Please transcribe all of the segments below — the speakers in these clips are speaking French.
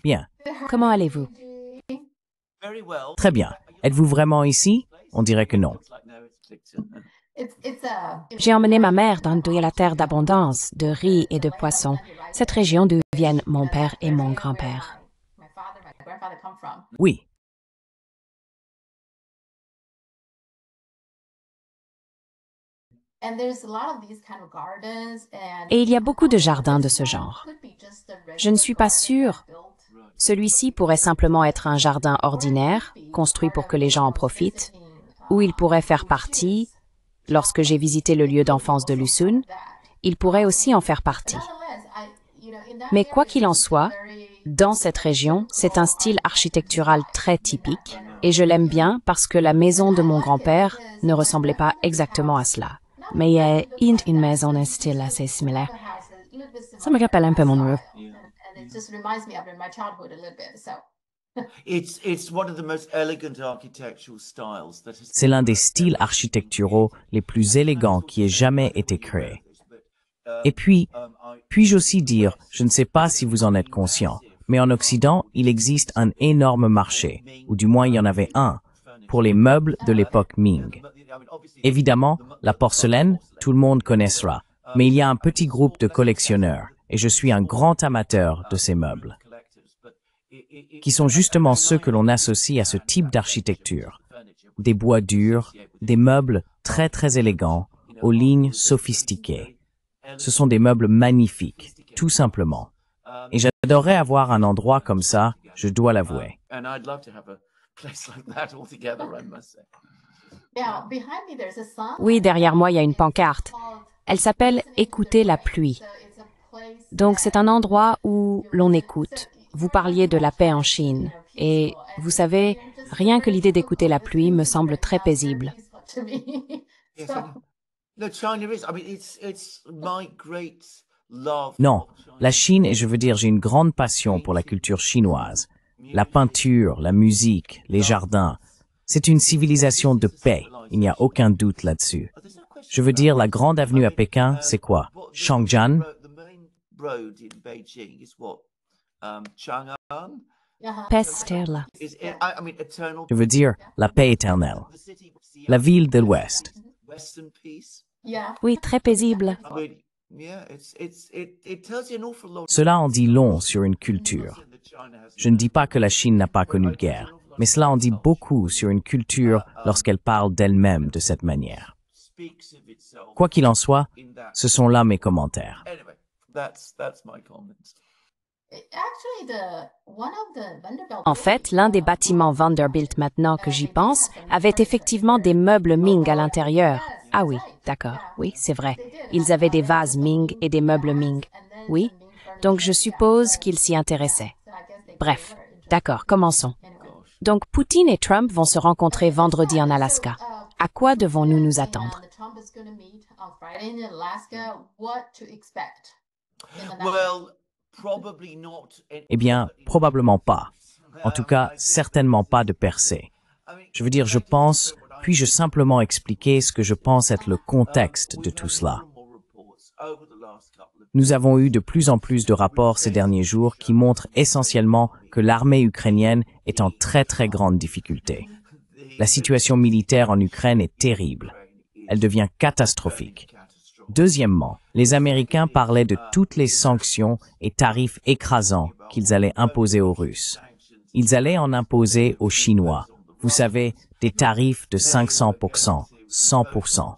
Bien. Comment allez-vous? Très bien. Êtes-vous vraiment ici? On dirait que non. J'ai emmené ma mère dans la terre d'abondance, de riz et de poissons, cette région d'où viennent mon père et mon grand-père. Oui. Et il y a beaucoup de jardins de ce genre. Je ne suis pas sûre. Celui-ci pourrait simplement être un jardin ordinaire, construit pour que les gens en profitent, ou il pourrait faire partie, lorsque j'ai visité le lieu d'enfance de Lusun, il pourrait aussi en faire partie. Mais quoi qu'il en soit, dans cette région, c'est un style architectural très typique, et je l'aime bien parce que la maison de mon grand-père ne ressemblait pas exactement à cela. Mais il y a une maison d'un style assez similaire. Ça me rappelle un peu mon rêve. C'est l'un des styles architecturaux les plus élégants qui ait jamais été créé. Et puis-je aussi dire, je ne sais pas si vous en êtes conscient, mais en Occident, il existe un énorme marché, ou du moins il y en avait un, pour les meubles de l'époque Ming. Évidemment, la porcelaine, tout le monde connaît cela, mais il y a un petit groupe de collectionneurs, et je suis un grand amateur de ces meubles, qui sont justement ceux que l'on associe à ce type d'architecture. Des bois durs, des meubles très très élégants, aux lignes sophistiquées. Ce sont des meubles magnifiques, tout simplement. Et j'adorerais avoir un endroit comme ça, je dois l'avouer. Oui, derrière moi, il y a une pancarte. Elle s'appelle « Écouter la pluie ». Donc, c'est un endroit où l'on écoute. Vous parliez de la paix en Chine. Et vous savez, rien que l'idée d'écouter la pluie me semble très paisible. Non, la Chine, et je veux dire, j'ai une grande passion pour la culture chinoise. La peinture, la musique, les jardins. C'est une civilisation de paix, il n'y a aucun doute là-dessus. Je veux dire, la grande avenue à Pékin, c'est quoi? Shangjian? Pestella. Je veux dire, la paix éternelle. La ville de l'Ouest. Oui, très paisible. Cela en dit long sur une culture. Je ne dis pas que la Chine n'a pas connu de guerre, mais cela en dit beaucoup sur une culture lorsqu'elle parle d'elle-même de cette manière. Quoi qu'il en soit, ce sont là mes commentaires. En fait, l'un des bâtiments Vanderbilt, maintenant que j'y pense, avait effectivement des meubles Ming à l'intérieur. Ah oui, d'accord, oui, c'est vrai. Ils avaient des vases Ming et des meubles Ming. Oui, donc je suppose qu'ils s'y intéressaient. Bref, d'accord, commençons. Donc Poutine et Trump vont se rencontrer vendredi en Alaska. À quoi devons-nous nous attendre? Eh bien, probablement pas. En tout cas, certainement pas de percée. Je veux dire, je pense, puis-je simplement expliquer ce que je pense être le contexte de tout cela. Nous avons eu de plus en plus de rapports ces derniers jours qui montrent essentiellement que l'armée ukrainienne est en très très grande difficulté. La situation militaire en Ukraine est terrible. Elle devient catastrophique. Deuxièmement, les Américains parlaient de toutes les sanctions et tarifs écrasants qu'ils allaient imposer aux Russes. Ils allaient en imposer aux Chinois. Vous savez, des tarifs de 500%, 100%.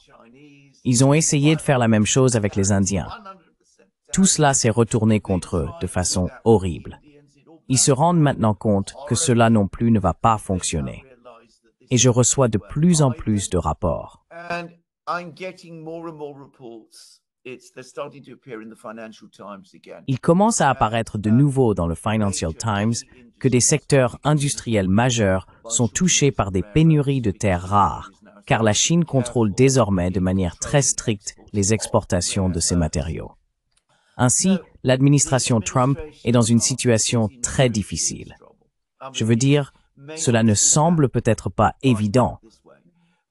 Ils ont essayé de faire la même chose avec les Indiens. Tout cela s'est retourné contre eux de façon horrible. Ils se rendent maintenant compte que cela non plus ne va pas fonctionner. Et je reçois de plus en plus de rapports. Il commence à apparaître de nouveau dans le Financial Times que des secteurs industriels majeurs sont touchés par des pénuries de terres rares, car la Chine contrôle désormais de manière très stricte les exportations de ces matériaux. Ainsi, l'administration Trump est dans une situation très difficile. Je veux dire, cela ne semble peut-être pas évident,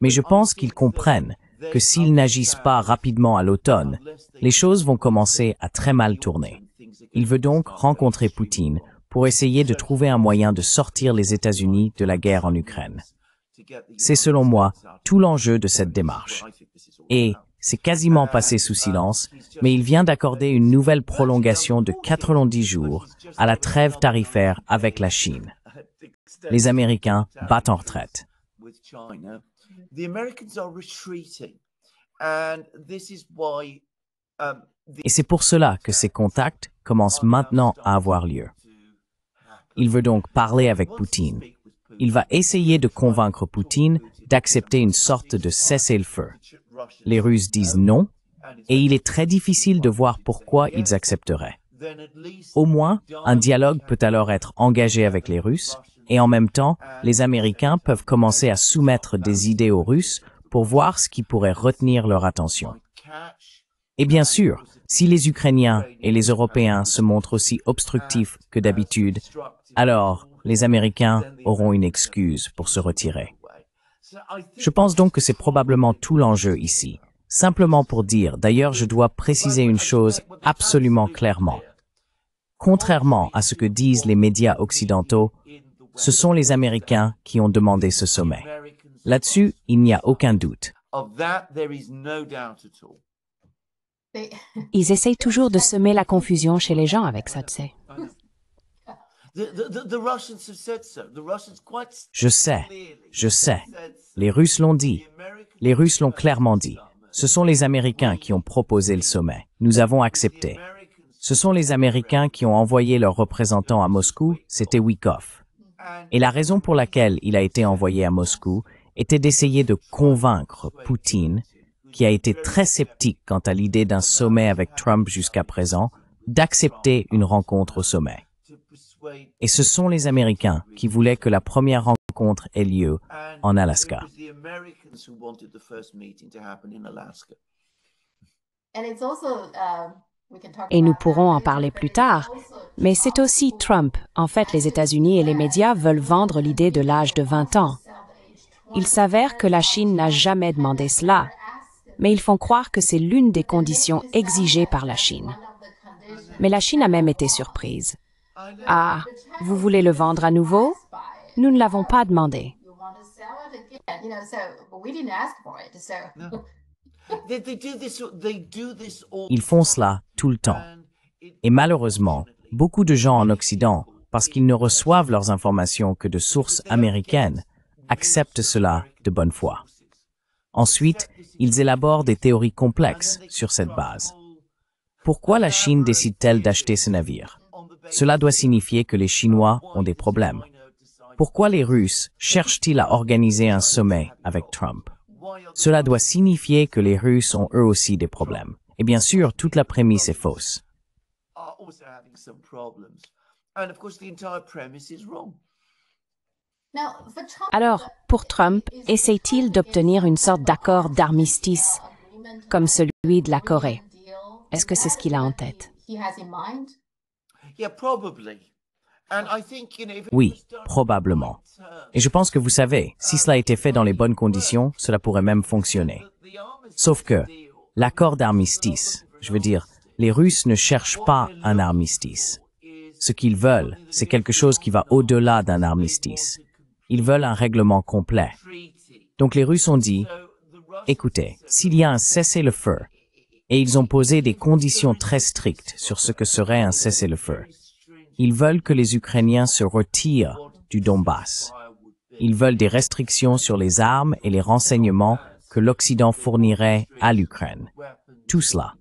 mais je pense qu'ils comprennent que s'ils n'agissent pas rapidement à l'automne, les choses vont commencer à très mal tourner. Il veut donc rencontrer Poutine pour essayer de trouver un moyen de sortir les États-Unis de la guerre en Ukraine. C'est selon moi tout l'enjeu de cette démarche. Et c'est quasiment passé sous silence, mais il vient d'accorder une nouvelle prolongation de 90 jours à la trêve tarifaire avec la Chine. Les Américains battent en retraite. Et c'est pour cela que ces contacts commencent maintenant à avoir lieu. Il veut donc parler avec Poutine. Il va essayer de convaincre Poutine d'accepter une sorte de cessez-le-feu. Les Russes disent non, et il est très difficile de voir pourquoi ils accepteraient. Au moins, un dialogue peut alors être engagé avec les Russes, et en même temps, les Américains peuvent commencer à soumettre des idées aux Russes pour voir ce qui pourrait retenir leur attention. Et bien sûr, si les Ukrainiens et les Européens se montrent aussi obstructifs que d'habitude, alors les Américains auront une excuse pour se retirer. Je pense donc que c'est probablement tout l'enjeu ici. Simplement pour dire, d'ailleurs je dois préciser une chose absolument clairement. Contrairement à ce que disent les médias occidentaux, ce sont les Américains qui ont demandé ce sommet. Là-dessus, il n'y a aucun doute. Ils essayent toujours de semer la confusion chez les gens avec ça, tu sais. Je sais. Les Russes l'ont dit. Les Russes l'ont clairement dit. Ce sont les Américains qui ont proposé le sommet. Nous avons accepté. Ce sont les Américains qui ont envoyé leur représentant à Moscou, c'était Wikoff. Et la raison pour laquelle il a été envoyé à Moscou était d'essayer de convaincre Poutine, qui a été très sceptique quant à l'idée d'un sommet avec Trump jusqu'à présent, d'accepter une rencontre au sommet. Et ce sont les Américains qui voulaient que la première rencontre ait lieu en Alaska. Et nous pourrons en parler plus tard, mais c'est aussi Trump. En fait, les États-Unis et les médias veulent vendre l'idée de l'âge de 20 ans. Il s'avère que la Chine n'a jamais demandé cela, mais ils font croire que c'est l'une des conditions exigées par la Chine. Mais la Chine a même été surprise. Ah, vous voulez le vendre à nouveau? Nous ne l'avons pas demandé. Ils font cela tout le temps. Et malheureusement, beaucoup de gens en Occident, parce qu'ils ne reçoivent leurs informations que de sources américaines, acceptent cela de bonne foi. Ensuite, ils élaborent des théories complexes sur cette base. Pourquoi la Chine décide-t-elle d'acheter ce navire? Cela doit signifier que les Chinois ont des problèmes. Pourquoi les Russes cherchent-ils à organiser un sommet avec Trump? Cela doit signifier que les Russes ont eux aussi des problèmes. Et bien sûr, toute la prémisse est fausse. Alors, pour Trump, essaie-t-il d'obtenir une sorte d'accord d'armistice, comme celui de la Corée? Est-ce que c'est ce qu'il a en tête? Oui, probablement. Et je pense que vous savez, si cela a été fait dans les bonnes conditions, cela pourrait même fonctionner. Sauf que, l'accord d'armistice, je veux dire, les Russes ne cherchent pas un armistice. Ce qu'ils veulent, c'est quelque chose qui va au-delà d'un armistice. Ils veulent un règlement complet. Donc les Russes ont dit, écoutez, s'il y a un cessez-le-feu, et ils ont posé des conditions très strictes sur ce que serait un cessez-le-feu. Ils veulent que les Ukrainiens se retirent du Donbass. Ils veulent des restrictions sur les armes et les renseignements que l'Occident fournirait à l'Ukraine. Tout cela.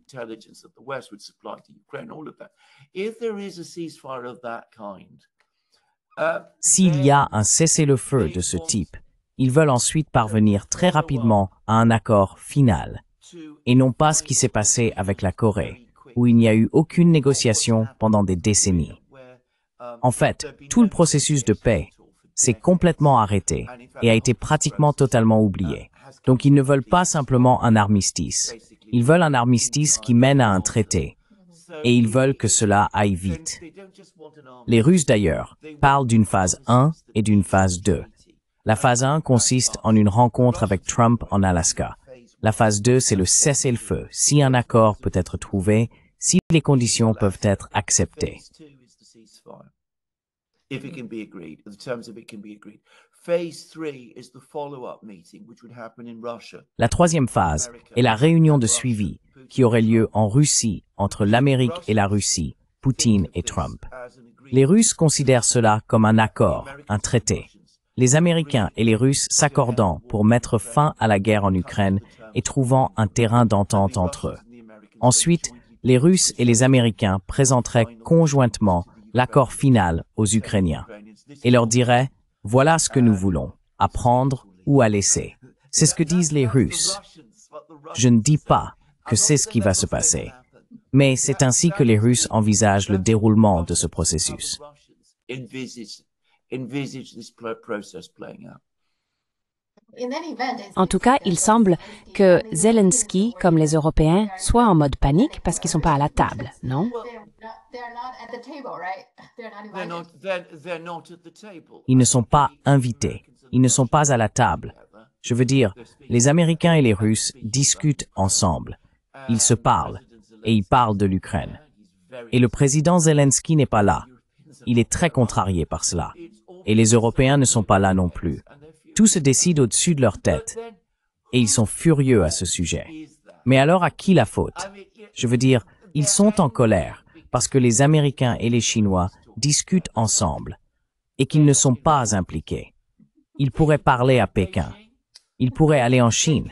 S'il y a un cessez-le-feu de ce type, ils veulent ensuite parvenir très rapidement à un accord final, et non pas ce qui s'est passé avec la Corée, où il n'y a eu aucune négociation pendant des décennies. En fait, tout le processus de paix s'est complètement arrêté et a été pratiquement totalement oublié. Donc ils ne veulent pas simplement un armistice. Ils veulent un armistice qui mène à un traité. Et ils veulent que cela aille vite. Les Russes d'ailleurs parlent d'une phase 1 et d'une phase 2. La phase 1 consiste en une rencontre avec Trump en Alaska. La phase 2, c'est le cessez-le-feu, si un accord peut être trouvé, si les conditions peuvent être acceptées. if it can be agreed, the terms of it can be agreed. Phase 3 is the follow-up meeting, which would happen in Russia. La troisième phase est la réunion de suivi qui aurait lieu en Russie entre l'Amérique et la Russie, Poutine et Trump. Les Russes considèrent cela comme un accord, un traité. Les Américains et les Russes s'accordant pour mettre fin à la guerre en Ukraine et trouvant un terrain d'entente entre eux. Ensuite, les Russes et les Américains présenteraient conjointement l'accord final aux Ukrainiens et leur diraient « Voilà ce que nous voulons, à prendre ou à laisser ». C'est ce que disent les Russes. Je ne dis pas que c'est ce qui va se passer, mais c'est ainsi que les Russes envisagent le déroulement de ce processus. En tout cas, il semble que Zelensky, comme les Européens, soient en mode panique parce qu'ils ne sont pas à la table, non? Ils ne sont pas invités, ils ne sont pas à la table. Je veux dire, les Américains et les Russes discutent ensemble. Ils se parlent, et ils parlent de l'Ukraine. Et le président Zelensky n'est pas là. Il est très contrarié par cela. Et les Européens ne sont pas là non plus. Tout se décide au-dessus de leur tête. Et ils sont furieux à ce sujet. Mais alors à qui la faute? Je veux dire, ils sont en colère parce que les Américains et les Chinois discutent ensemble et qu'ils ne sont pas impliqués. Ils pourraient parler à Pékin. Ils pourraient aller en Chine.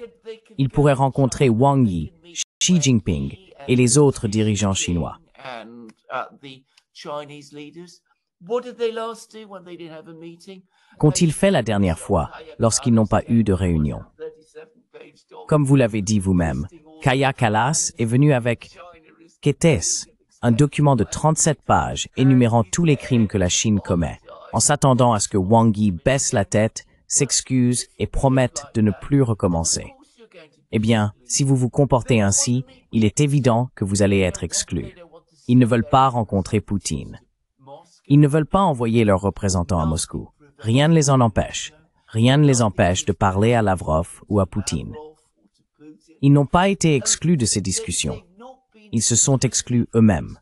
Ils pourraient rencontrer Wang Yi, Xi Jinping et les autres dirigeants chinois. Qu'ont-ils fait la dernière fois lorsqu'ils n'ont pas eu de réunion? Comme vous l'avez dit vous-même, Kaja Kallas est venu avec qu'était-ce? Un document de 37 pages énumérant tous les crimes que la Chine commet, en s'attendant à ce que Wang Yi baisse la tête, s'excuse et promette de ne plus recommencer. Eh bien, si vous vous comportez ainsi, il est évident que vous allez être exclu. Ils ne veulent pas rencontrer Poutine. Ils ne veulent pas envoyer leurs représentants à Moscou. Rien ne les en empêche. Rien ne les empêche de parler à Lavrov ou à Poutine. Ils n'ont pas été exclus de ces discussions. Ils se sont exclus eux-mêmes.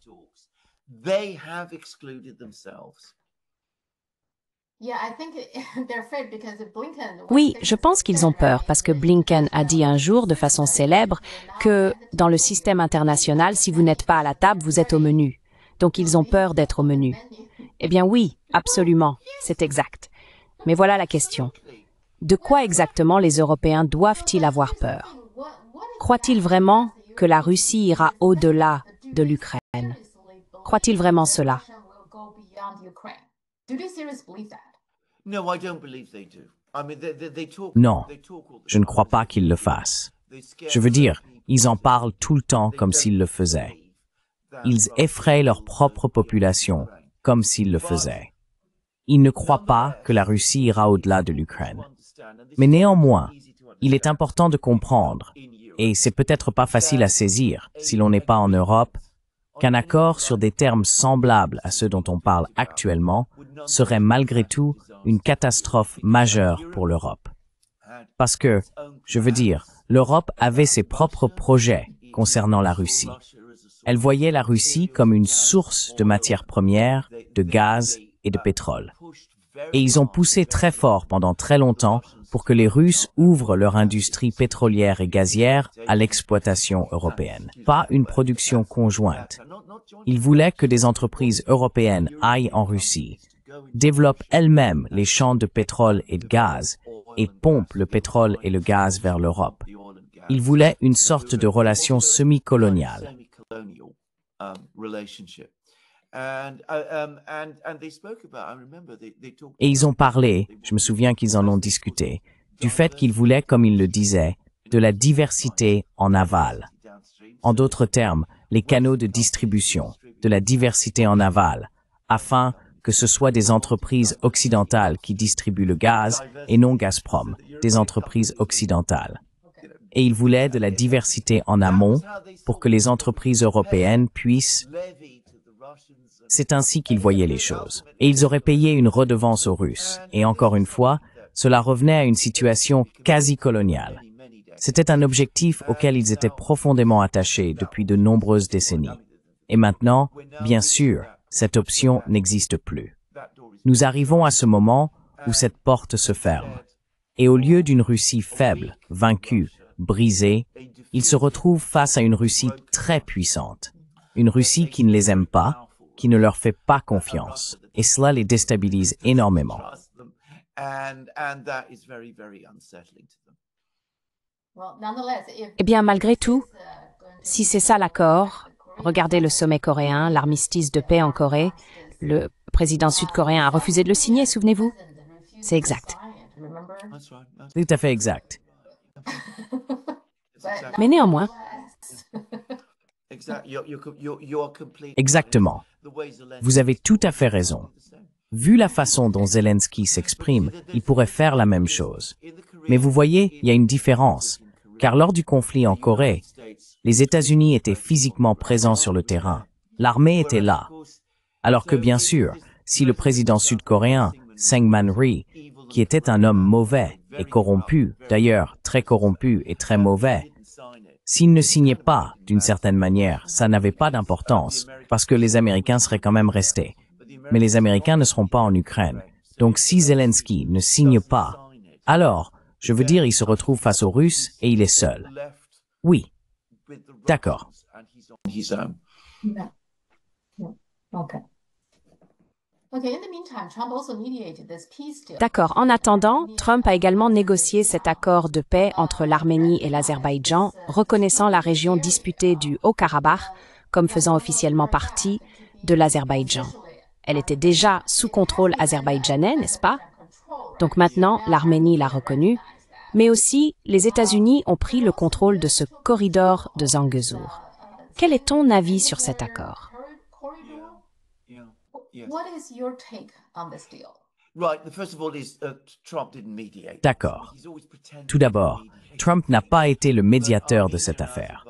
Oui, je pense qu'ils ont peur parce que Blinken a dit un jour de façon célèbre que dans le système international, si vous n'êtes pas à la table, vous êtes au menu. Donc ils ont peur d'être au menu. Eh bien oui, absolument, c'est exact. Mais voilà la question. De quoi exactement les Européens doivent-ils avoir peur? Croient-ils vraiment que la Russie ira au-delà de l'Ukraine? Croient-ils vraiment cela? Non, je ne crois pas qu'ils le fassent. Je veux dire, ils en parlent tout le temps comme s'ils le faisaient. Ils effraient leur propre population comme s'ils le faisaient. Ils ne croient pas que la Russie ira au-delà de l'Ukraine. Mais néanmoins, il est important de comprendre, et c'est peut-être pas facile à saisir si l'on n'est pas en Europe, qu'un accord sur des termes semblables à ceux dont on parle actuellement serait malgré tout une catastrophe majeure pour l'Europe. Parce que, je veux dire, l'Europe avait ses propres projets concernant la Russie. Elle voyait la Russie comme une source de matières premières, de gaz et de pétrole. Et ils ont poussé très fort pendant très longtemps pour que les Russes ouvrent leur industrie pétrolière et gazière à l'exploitation européenne, pas une production conjointe. Ils voulaient que des entreprises européennes aillent en Russie, développent elles-mêmes les champs de pétrole et de gaz et pompent le pétrole et le gaz vers l'Europe. Ils voulaient une sorte de relation semi-coloniale. Et ils ont parlé, je me souviens qu'ils en ont discuté, du fait qu'ils voulaient, comme ils le disaient, de la diversité en aval. En d'autres termes, les canaux de distribution, de la diversité en aval, afin que ce soit des entreprises occidentales qui distribuent le gaz et non Gazprom, des entreprises occidentales. Et ils voulaient de la diversité en amont pour que les entreprises européennes puissent... C'est ainsi qu'ils voyaient les choses. Et ils auraient payé une redevance aux Russes. Et encore une fois, cela revenait à une situation quasi-coloniale. C'était un objectif auquel ils étaient profondément attachés depuis de nombreuses décennies. Et maintenant, bien sûr, cette option n'existe plus. Nous arrivons à ce moment où cette porte se ferme. Et au lieu d'une Russie faible, vaincue, brisée, ils se retrouvent face à une Russie très puissante. Une Russie qui ne les aime pas, qui ne leur fait pas confiance. Et cela les déstabilise énormément. Eh bien, malgré tout, si c'est ça l'accord, regardez le sommet coréen, l'armistice de paix en Corée, le président sud-coréen a refusé de le signer, souvenez-vous? C'est exact. Tout à fait exact. Mais néanmoins, Exactement. Vous avez tout à fait raison. Vu la façon dont Zelensky s'exprime, il pourrait faire la même chose. Mais vous voyez, il y a une différence, car lors du conflit en Corée, les États-Unis étaient physiquement présents sur le terrain. L'armée était là. Alors que bien sûr, si le président sud-coréen, Syngman Rhee, qui était un homme mauvais et corrompu, d'ailleurs très corrompu et très mauvais, s'il ne signait pas, d'une certaine manière, ça n'avait pas d'importance, parce que les Américains seraient quand même restés. Mais les Américains ne seront pas en Ukraine. Donc si Zelensky ne signe pas, alors, je veux dire, il se retrouve face aux Russes et il est seul. Oui. D'accord. d'accord. En attendant, Trump a également négocié cet accord de paix entre l'Arménie et l'Azerbaïdjan, reconnaissant la région disputée du Haut-Karabakh comme faisant officiellement partie de l'Azerbaïdjan. Elle était déjà sous contrôle azerbaïdjanais, n'est-ce pas? Donc maintenant, l'Arménie l'a reconnue, mais aussi les États-Unis ont pris le contrôle de ce corridor de Zangezur. Quel est ton avis sur cet accord? D'accord. Tout d'abord, Trump n'a pas été le médiateur de cette affaire.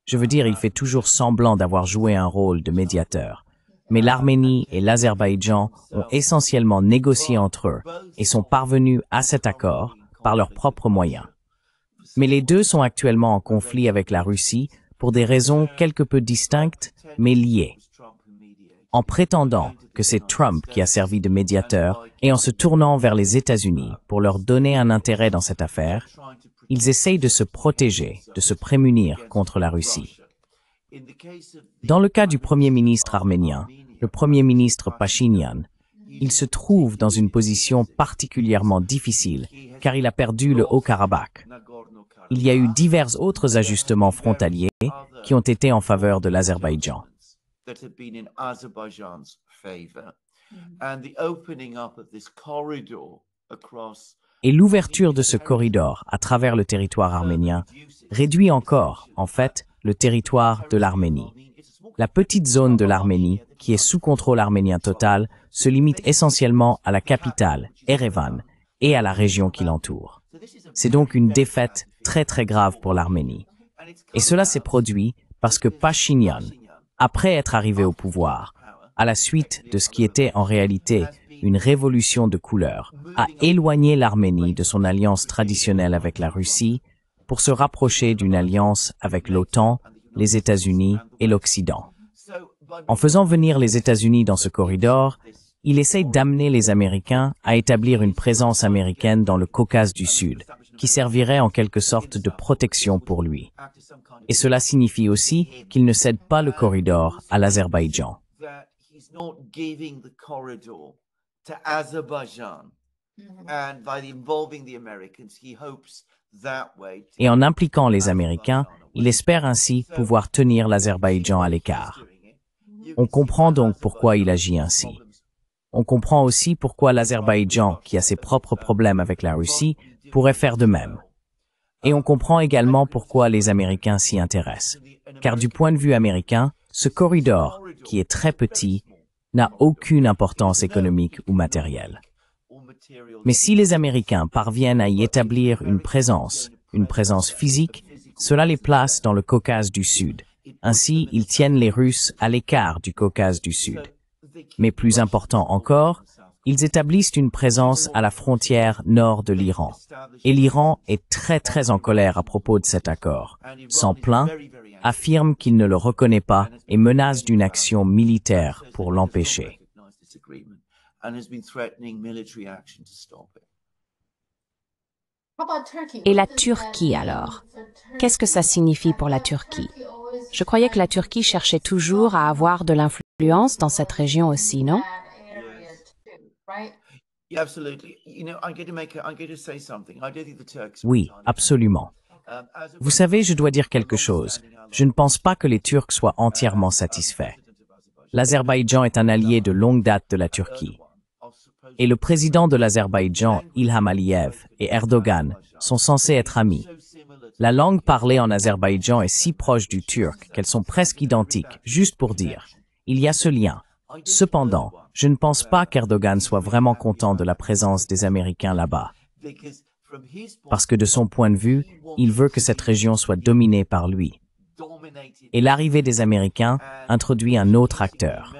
Je veux dire, il fait toujours semblant d'avoir joué un rôle de médiateur. Mais l'Arménie et l'Azerbaïdjan ont essentiellement négocié entre eux et sont parvenus à cet accord par leurs propres moyens. Mais les deux sont actuellement en conflit avec la Russie pour des raisons quelque peu distinctes, mais liées. En prétendant que c'est Trump qui a servi de médiateur et en se tournant vers les États-Unis pour leur donner un intérêt dans cette affaire, ils essayent de se protéger, de se prémunir contre la Russie. Dans le cas du Premier ministre arménien, le Premier ministre Pachinian, il se trouve dans une position particulièrement difficile car il a perdu le Haut-Karabakh. Il y a eu divers autres ajustements frontaliers qui ont été en faveur de l'Azerbaïdjan. Et l'ouverture de ce corridor à travers le territoire arménien réduit encore, en fait, le territoire de l'Arménie. La petite zone de l'Arménie, qui est sous contrôle arménien total, se limite essentiellement à la capitale, Erevan, et à la région qui l'entoure. C'est donc une défaite très très grave pour l'Arménie. Et cela s'est produit parce que Pachinian, après être arrivé au pouvoir, à la suite de ce qui était en réalité une révolution de couleur, a éloigné l'Arménie de son alliance traditionnelle avec la Russie pour se rapprocher d'une alliance avec l'OTAN, les États-Unis et l'Occident. En faisant venir les États-Unis dans ce corridor, il essaye d'amener les Américains à établir une présence américaine dans le Caucase du Sud, qui servirait en quelque sorte de protection pour lui. Et cela signifie aussi qu'il ne cède pas le corridor à l'Azerbaïdjan. Et en impliquant les Américains, il espère ainsi pouvoir tenir l'Azerbaïdjan à l'écart. On comprend donc pourquoi il agit ainsi. On comprend aussi pourquoi l'Azerbaïdjan, qui a ses propres problèmes avec la Russie, pourrait faire de même. Et on comprend également pourquoi les Américains s'y intéressent. Car du point de vue américain, ce corridor, qui est très petit, n'a aucune importance économique ou matérielle. Mais si les Américains parviennent à y établir une présence physique, cela les place dans le Caucase du Sud. Ainsi, ils tiennent les Russes à l'écart du Caucase du Sud. Mais plus important encore, ils établissent une présence à la frontière nord de l'Iran. Et l'Iran est très très en colère à propos de cet accord. S'en plaint, affirme qu'il ne le reconnaît pas et menace d'une action militaire pour l'empêcher. and has been threatening military action to stop it. Et la Turquie alors? Qu'est-ce que ça signifie pour la Turquie? Je croyais que la Turquie cherchait toujours à avoir de l'influence dans cette région aussi, non? Yeah, absolutely. You know, I'm going to say something. I don't think the Turks are Oui, entirely absolument. Vous savez, je dois dire quelque chose. Je ne pense pas que les Turcs soient entièrement satisfaits. L'Azerbaïdjan est un allié de longue date de la Turquie. Et le président de l'Azerbaïdjan, Ilham Aliyev, et Erdogan sont censés être amis. La langue parlée en Azerbaïdjan est si proche du turc qu'elles sont presque identiques, juste pour dire. Il y a ce lien. Cependant, je ne pense pas qu'Erdogan soit vraiment content de la présence des Américains là-bas. Parce que de son point de vue, il veut que cette région soit dominée par lui. Et l'arrivée des Américains introduit un autre acteur.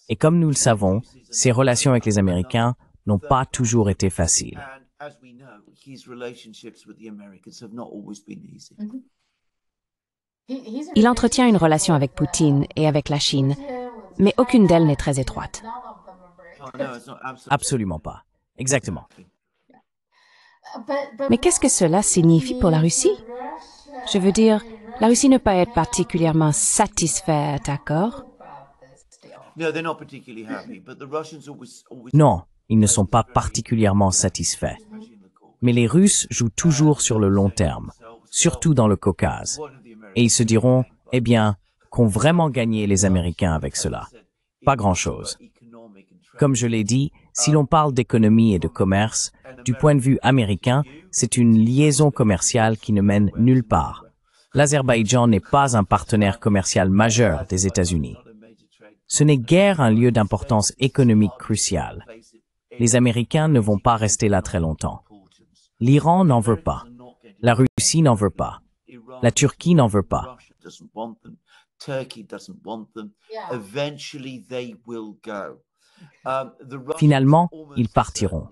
Et comme nous le savons, ses relations avec les Américains n'ont pas toujours été faciles. Il entretient une relation avec Poutine et avec la Chine, mais aucune d'elles n'est très étroite. Absolument pas. Exactement. Mais qu'est-ce que cela signifie pour la Russie? Je veux dire, la Russie ne peut pas être particulièrement satisfaite, d'accord? Non, ils ne sont pas particulièrement satisfaits. Mais les Russes jouent toujours sur le long terme, surtout dans le Caucase. Et ils se diront, eh bien, qu'ont vraiment gagné les Américains avec cela? Pas grand-chose. Comme je l'ai dit, si l'on parle d'économie et de commerce, du point de vue américain, c'est une liaison commerciale qui ne mène nulle part. L'Azerbaïdjan n'est pas un partenaire commercial majeur des États-Unis. Ce n'est guère un lieu d'importance économique cruciale. Les Américains ne vont pas rester là très longtemps. L'Iran n'en veut pas. La Russie n'en veut pas. La Turquie n'en veut pas. Finalement, ils partiront.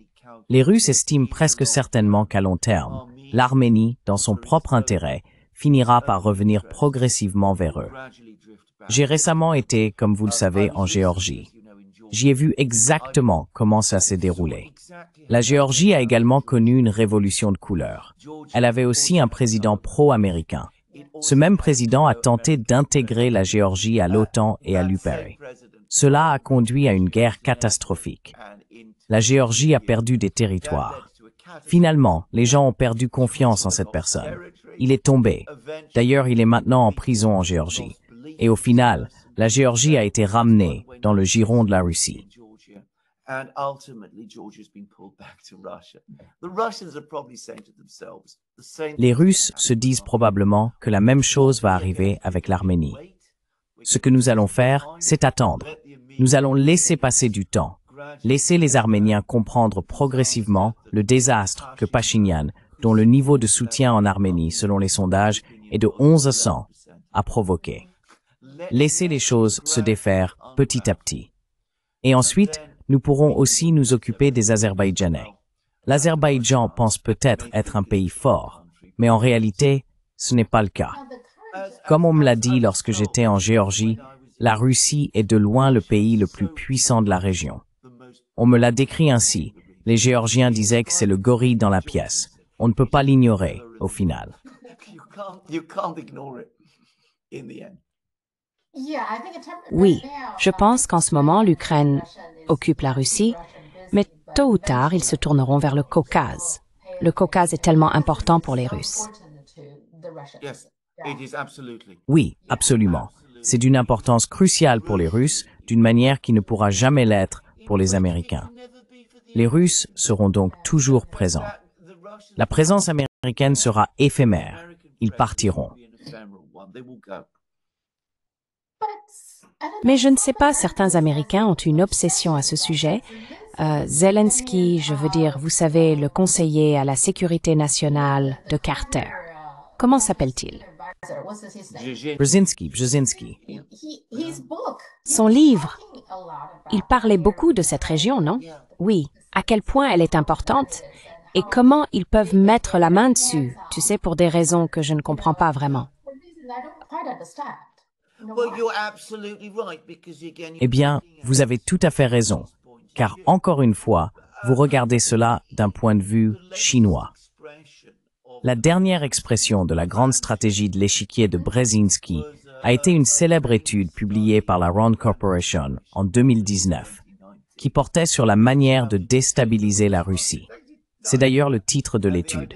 Les Russes estiment presque certainement qu'à long terme, l'Arménie, dans son propre intérêt, finira par revenir progressivement vers eux. J'ai récemment été, comme vous le savez, en Géorgie. J'y ai vu exactement comment ça s'est déroulé. La Géorgie a également connu une révolution de couleur. Elle avait aussi un président pro-américain. Ce même président a tenté d'intégrer la Géorgie à l'OTAN et à l'UPR. Cela a conduit à une guerre catastrophique. La Géorgie a perdu des territoires. Finalement, les gens ont perdu confiance en cette personne. Il est tombé. D'ailleurs, il est maintenant en prison en Géorgie. Et au final, la Géorgie a été ramenée dans le giron de la Russie. Les Russes se disent probablement que la même chose va arriver avec l'Arménie. Ce que nous allons faire, c'est attendre. Nous allons laisser passer du temps, laisser les Arméniens comprendre progressivement le désastre que Pachinian, dont le niveau de soutien en Arménie, selon les sondages, est de 11 à 100, a provoqué. Laisser les choses se défaire petit à petit. Et ensuite, nous pourrons aussi nous occuper des Azerbaïdjanais. L'Azerbaïdjan pense peut-être être un pays fort, mais en réalité, ce n'est pas le cas. Comme on me l'a dit lorsque j'étais en Géorgie, la Russie est de loin le pays le plus puissant de la région. On me l'a décrit ainsi. Les Géorgiens disaient que c'est le gorille dans la pièce. On ne peut pas l'ignorer, au final. Oui, je pense qu'en ce moment, l'Ukraine occupe la Russie, mais tôt ou tard, ils se tourneront vers le Caucase. Le Caucase est tellement important pour les Russes. Oui, absolument. C'est d'une importance cruciale pour les Russes, d'une manière qui ne pourra jamais l'être pour les Américains. Les Russes seront donc toujours présents. La présence américaine sera éphémère. Ils partiront. Mais je ne sais pas, certains Américains ont une obsession à ce sujet. Zelensky, je veux dire, vous savez, le conseiller à la sécurité nationale de Carter. Comment s'appelle-t-il? Brzezinski. Son livre. Il parlait beaucoup de cette région, non? Oui. À quel point elle est importante et comment ils peuvent mettre la main dessus, tu sais, pour des raisons que je ne comprends pas vraiment. Eh bien, vous avez tout à fait raison. car encore une fois, vous regardez cela d'un point de vue chinois. La dernière expression de la grande stratégie de l'échiquier de Brzezinski a été une célèbre étude publiée par la Rand Corporation en 2019, qui portait sur la manière de déstabiliser la Russie. C'est d'ailleurs le titre de l'étude.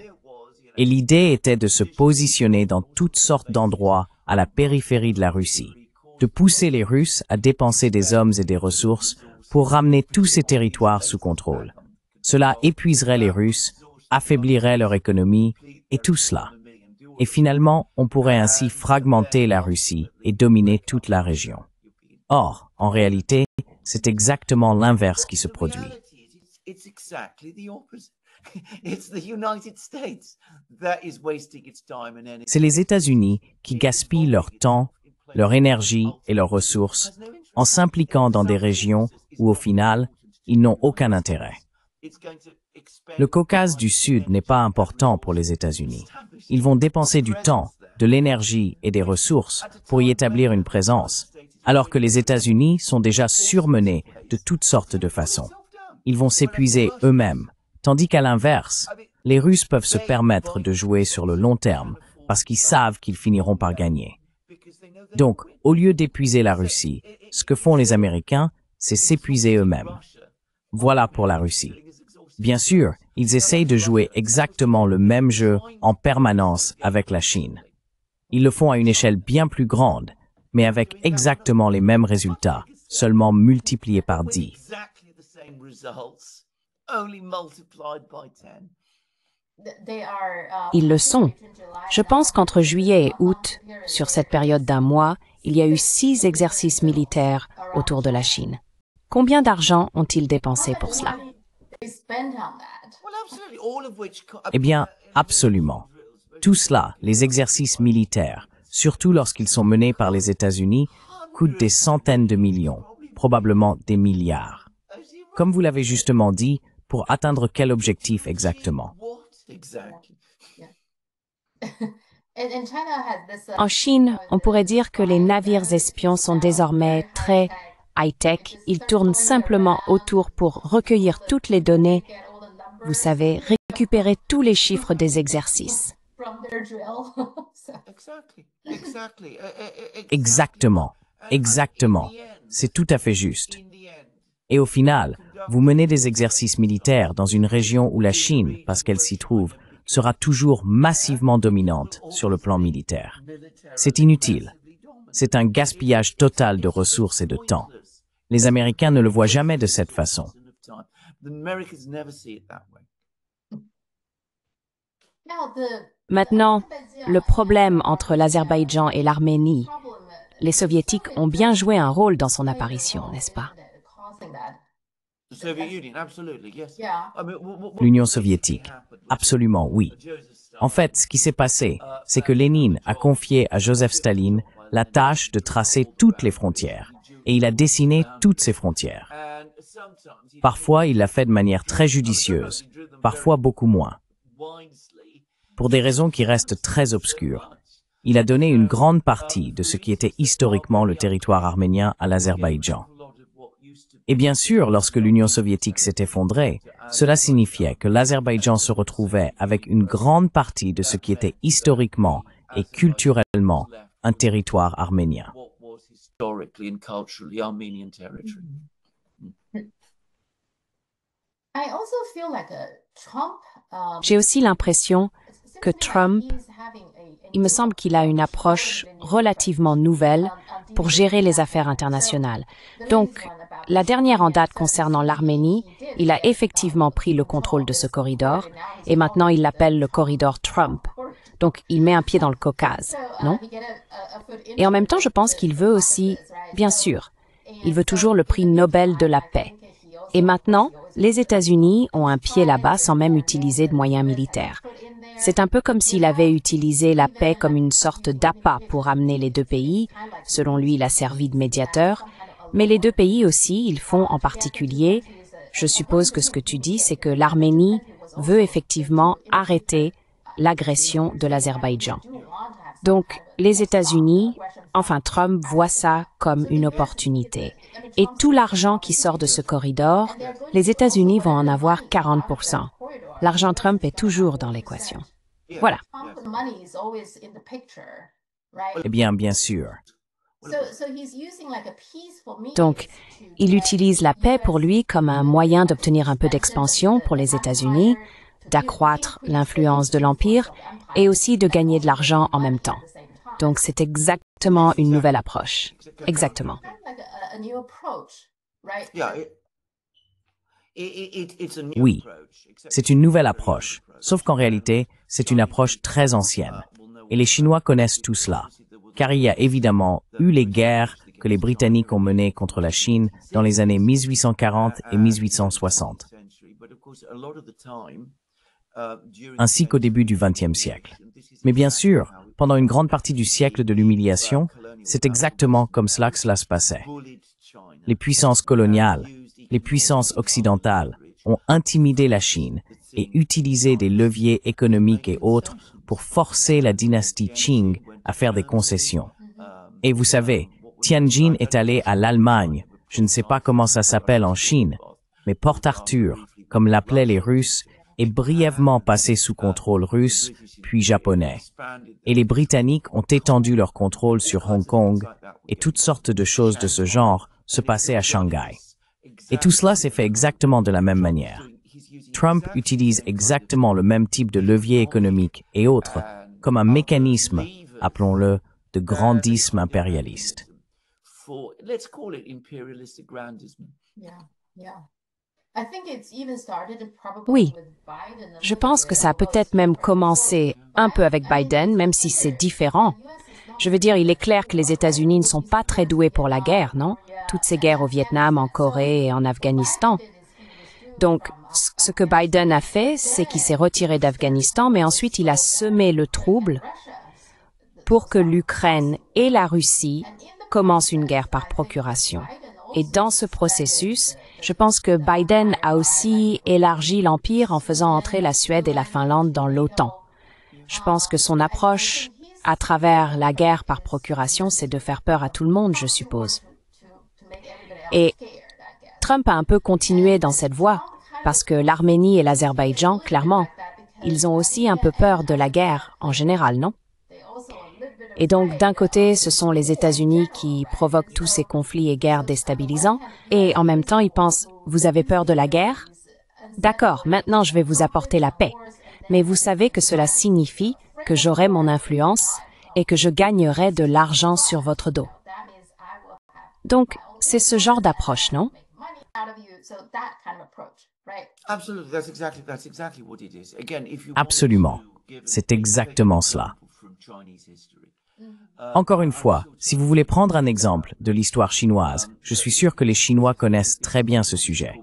Et l'idée était de se positionner dans toutes sortes d'endroits à la périphérie de la Russie, de pousser les Russes à dépenser des hommes et des ressources pour ramener tous ces territoires sous contrôle. Cela épuiserait les Russes, affaiblirait leur économie, et tout cela. Et finalement, on pourrait ainsi fragmenter la Russie et dominer toute la région. Or, en réalité, c'est exactement l'inverse qui se produit. C'est les États-Unis qui gaspillent leur temps, leur énergie et leurs ressources en s'impliquant dans des régions où, au final, ils n'ont aucun intérêt. Le Caucase du Sud n'est pas important pour les États-Unis. Ils vont dépenser du temps, de l'énergie et des ressources pour y établir une présence, alors que les États-Unis sont déjà surmenés de toutes sortes de façons. Ils vont s'épuiser eux-mêmes, tandis qu'à l'inverse, les Russes peuvent se permettre de jouer sur le long terme parce qu'ils savent qu'ils finiront par gagner. Donc, au lieu d'épuiser la Russie, ce que font les Américains, c'est s'épuiser eux-mêmes. Voilà pour la Russie. Bien sûr, ils essayent de jouer exactement le même jeu en permanence avec la Chine. Ils le font à une échelle bien plus grande, mais avec exactement les mêmes résultats, seulement multipliés par 10. Ils le sont. Je pense qu'entre juillet et août, sur cette période d'un mois, il y a eu 6 exercices militaires autour de la Chine. Combien d'argent ont-ils dépensé pour cela? Eh bien, absolument. Tout cela, les exercices militaires, surtout lorsqu'ils sont menés par les États-Unis, coûtent des centaines de millions, probablement des milliards. Comme vous l'avez justement dit, pour atteindre quel objectif exactement? En Chine, on pourrait dire que les navires espions sont désormais très high-tech. Ils tournent simplement autour pour recueillir toutes les données, vous savez, récupérer tous les chiffres des exercices. Exactement, exactement. C'est tout à fait juste. Et au final, vous menez des exercices militaires dans une région où la Chine, parce qu'elle s'y trouve, sera toujours massivement dominante sur le plan militaire. C'est inutile. C'est un gaspillage total de ressources et de temps. Les Américains ne le voient jamais de cette façon. Maintenant, le problème entre l'Azerbaïdjan et l'Arménie, les Soviétiques ont bien joué un rôle dans son apparition, n'est-ce pas? L'Union soviétique, absolument oui. En fait, ce qui s'est passé, c'est que Lénine a confié à Joseph Staline la tâche de tracer toutes les frontières, et il a dessiné toutes ces frontières. Parfois, il l'a fait de manière très judicieuse, parfois beaucoup moins. Pour des raisons qui restent très obscures, il a donné une grande partie de ce qui était historiquement le territoire arménien à l'Azerbaïdjan. Et bien sûr, lorsque l'Union soviétique s'est effondrée, cela signifiait que l'Azerbaïdjan se retrouvait avec une grande partie de ce qui était historiquement et culturellement un territoire arménien. J'ai aussi l'impression que Trump, il me semble qu'il a une approche relativement nouvelle pour gérer les affaires internationales. Donc, la dernière en date concernant l'Arménie, il a effectivement pris le contrôle de ce corridor et maintenant il l'appelle le corridor Trump. Donc, il met un pied dans le Caucase, non? Et en même temps, je pense qu'il veut aussi, bien sûr, il veut toujours le prix Nobel de la paix. Et maintenant, les États-Unis ont un pied là-bas sans même utiliser de moyens militaires. C'est un peu comme s'il avait utilisé la paix comme une sorte d'appât pour amener les deux pays. Selon lui, il a servi de médiateur. Mais les deux pays aussi, ils font en particulier, je suppose que ce que tu dis, c'est que l'Arménie veut effectivement arrêter l'agression de l'Azerbaïdjan. Donc, les États-Unis Enfin, Trump voit ça comme une opportunité. Et tout l'argent qui sort de ce corridor, les États-Unis vont en avoir 40%. L'argent Trump est toujours dans l'équation. Voilà. Eh bien sûr. Donc, il utilise la paix pour lui comme un moyen d'obtenir un peu d'expansion pour les États-Unis, d'accroître l'influence de l'Empire et aussi de gagner de l'argent en même temps. Donc, c'est exactement une nouvelle approche. Exactement. Oui, c'est une nouvelle approche, sauf qu'en réalité, c'est une approche très ancienne. Et les Chinois connaissent tout cela, car il y a évidemment eu les guerres que les Britanniques ont menées contre la Chine dans les années 1840 et 1860, ainsi qu'au début du XXe siècle. Mais bien sûr, pendant une grande partie du siècle de l'humiliation, c'est exactement comme cela que cela se passait. Les puissances coloniales, les puissances occidentales ont intimidé la Chine et utilisé des leviers économiques et autres pour forcer la dynastie Qing à faire des concessions. Et vous savez, Tianjin est allé à l'Allemagne, je ne sais pas comment ça s'appelle en Chine, mais Port Arthur, comme l'appelaient les Russes, est brièvement passé sous contrôle russe, puis japonais. Et les Britanniques ont étendu leur contrôle sur Hong Kong, et toutes sortes de choses de ce genre se passaient à Shanghai. Et tout cela s'est fait exactement de la même manière. Trump utilise exactement le même type de levier économique et autres comme un mécanisme, appelons-le, de grandisme impérialiste. Oui, je pense que ça a peut-être même commencé un peu avec Biden, même si c'est différent. Je veux dire, il est clair que les États-Unis ne sont pas très doués pour la guerre, non? Toutes ces guerres au Vietnam, en Corée et en Afghanistan. Donc, ce que Biden a fait, c'est qu'il s'est retiré d'Afghanistan, mais ensuite il a semé le trouble pour que l'Ukraine et la Russie commencent une guerre par procuration. Et dans ce processus, je pense que Biden a aussi élargi l'Empire en faisant entrer la Suède et la Finlande dans l'OTAN. Je pense que son approche à travers la guerre par procuration, c'est de faire peur à tout le monde, je suppose. Et Trump a un peu continué dans cette voie, parce que l'Arménie et l'Azerbaïdjan, clairement, ils ont aussi un peu peur de la guerre en général, non? Et donc, d'un côté, ce sont les États-Unis qui provoquent tous ces conflits et guerres déstabilisants, et en même temps, ils pensent, vous avez peur de la guerre? D'accord, maintenant je vais vous apporter la paix. Mais vous savez que cela signifie que j'aurai mon influence et que je gagnerai de l'argent sur votre dos. Donc, c'est ce genre d'approche, non? Absolument. C'est exactement cela. Encore une fois, si vous voulez prendre un exemple de l'histoire chinoise, je suis sûr que les Chinois connaissent très bien ce sujet.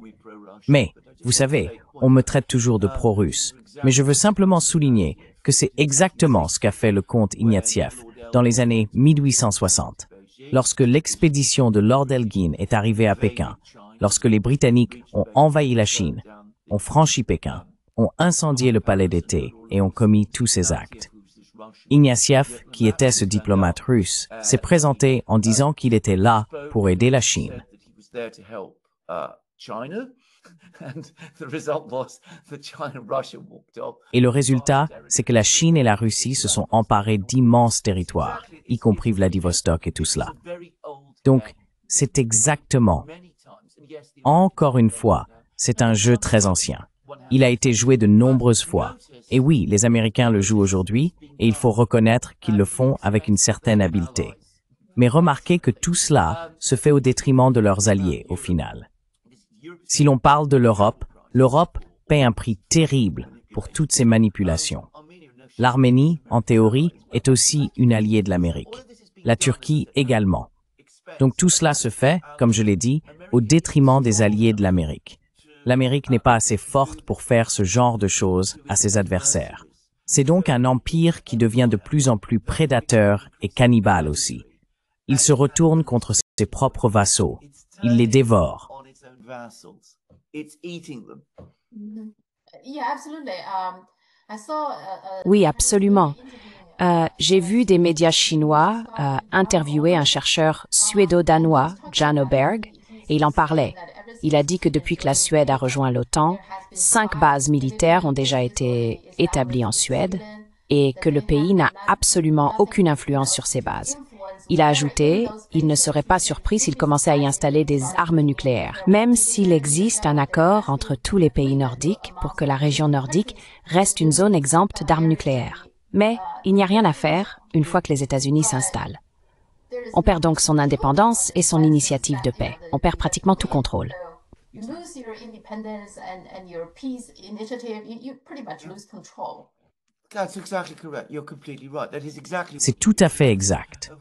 Mais, vous savez, on me traite toujours de pro-russe. Mais je veux simplement souligner que c'est exactement ce qu'a fait le comte Ignatieff dans les années 1860. Lorsque l'expédition de Lord Elgin est arrivée à Pékin, lorsque les Britanniques ont envahi la Chine, ont franchi Pékin, ont incendié le palais d'été et ont commis tous ces actes. Ignatieff, qui était ce diplomate russe, s'est présenté en disant qu'il était là pour aider la Chine. Et le résultat, c'est que la Chine et la Russie se sont emparés d'immenses territoires, y compris Vladivostok et tout cela. Donc, c'est exactement, encore une fois, c'est un jeu très ancien. Il a été joué de nombreuses fois. Et oui, les Américains le jouent aujourd'hui, et il faut reconnaître qu'ils le font avec une certaine habileté. Mais remarquez que tout cela se fait au détriment de leurs alliés, au final. Si l'on parle de l'Europe, l'Europe paie un prix terrible pour toutes ces manipulations. L'Arménie, en théorie, est aussi une alliée de l'Amérique. La Turquie également. Donc tout cela se fait, comme je l'ai dit, au détriment des alliés de l'Amérique. L'Amérique n'est pas assez forte pour faire ce genre de choses à ses adversaires. C'est donc un empire qui devient de plus en plus prédateur et cannibale aussi. Il se retourne contre ses propres vassaux. Il les dévore. Oui, absolument. J'ai vu des médias chinois interviewer un chercheur suédo-danois, Jan Oberg, et il en parlait. Il a dit que depuis que la Suède a rejoint l'OTAN, 5 bases militaires ont déjà été établies en Suède et que le pays n'a absolument aucune influence sur ces bases. Il a ajouté, il ne serait pas surpris s'il commençait à y installer des armes nucléaires, même s'il existe un accord entre tous les pays nordiques pour que la région nordique reste une zone exempte d'armes nucléaires. Mais il n'y a rien à faire une fois que les États-Unis s'installent. On perd donc son indépendance et son initiative de paix. On perd pratiquement tout contrôle. You lose your independence and your peace initiative, you pretty much lose control. That's exactly correct. You're completely right. That is exactly. C'est tout à fait exact.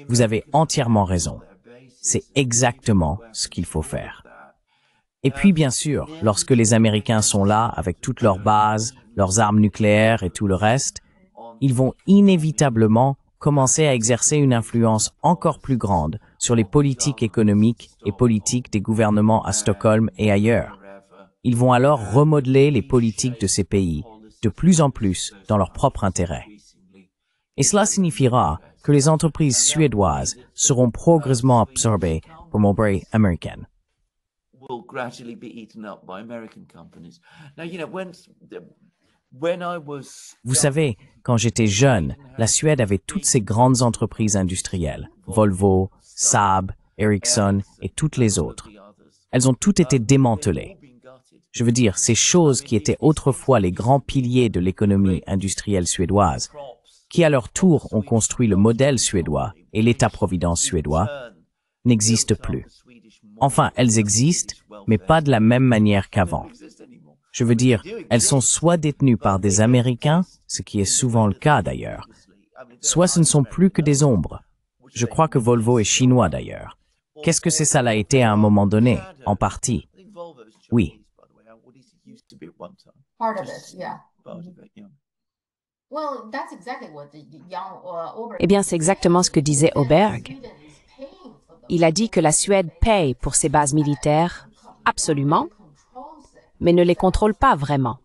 Vous avez entièrement raison. C'est exactement ce qu'il faut faire. Et puis, bien sûr, lorsque les Américains sont là, avec toutes leurs bases, leurs armes nucléaires et tout le reste, ils vont inévitablement commencer à exercer une influence encore plus grande sur les politiques économiques et politiques des gouvernements à Stockholm et ailleurs. Ils vont alors remodeler les politiques de ces pays, de plus en plus dans leur propre intérêt. Et cela signifiera que les entreprises suédoises seront progressivement absorbées par l'ombre américaine. Will gradually be eaten up by American companies. Now, you know, when I was. Vous savez, quand j'étais jeune, la Suède avait toutes ces grandes entreprises industrielles, Volvo, Saab, Ericsson et toutes les autres. Elles ont toutes été démantelées. Je veux dire, ces choses qui étaient autrefois les grands piliers de l'économie industrielle suédoise, qui à leur tour ont construit le modèle suédois et l'État-providence suédois, n'existent plus. Enfin, elles existent, mais pas de la même manière qu'avant. Je veux dire, elles sont soit détenues par des Américains, ce qui est souvent le cas d'ailleurs, soit ce ne sont plus que des ombres. Je crois que Volvo est chinois d'ailleurs. Qu'est-ce que ça l'a été à un moment donné, en partie? Oui. Part of it, yeah. Well, that's exactly what the young Oberg. Eh bien, c'est exactement ce que disait Oberg. Il a dit que la Suède paye pour ses bases militaires, absolument, mais ne les contrôle pas vraiment.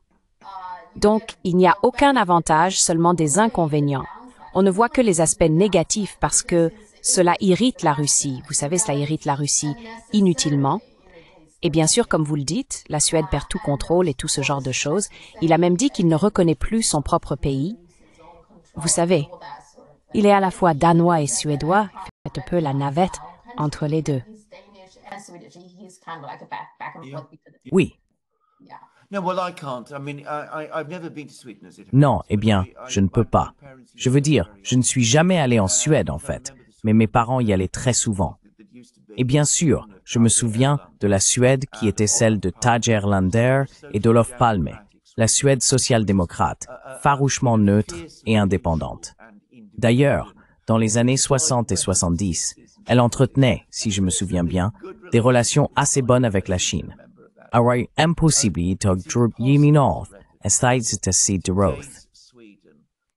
Donc, il n'y a aucun avantage, seulement des inconvénients. On ne voit que les aspects négatifs parce que cela irrite la Russie. Vous savez, cela irrite la Russie inutilement. Et bien sûr, comme vous le dites, la Suède perd tout contrôle et tout ce genre de choses. Il a même dit qu'il ne reconnaît plus son propre pays. Vous savez, il est à la fois danois et suédois, il fait un peu la navette entre les deux. Oui. No, well, I can't. I mean, I've never been to Sweden. Non, eh bien, je ne peux pas. Je veux dire, je ne suis jamais allé en Suède, en fait, mais mes parents y allaient très souvent. Et bien sûr, je me souviens de la Suède qui était celle de Tage Erlander et d'Olof Palme, la Suède social-démocrate, farouchement neutre et indépendante. D'ailleurs, dans les années 60 et 70, elle entretenait, si je me souviens bien, des relations assez bonnes avec la Chine. Aurait impossible tog drup yimi north, estates to see de roth.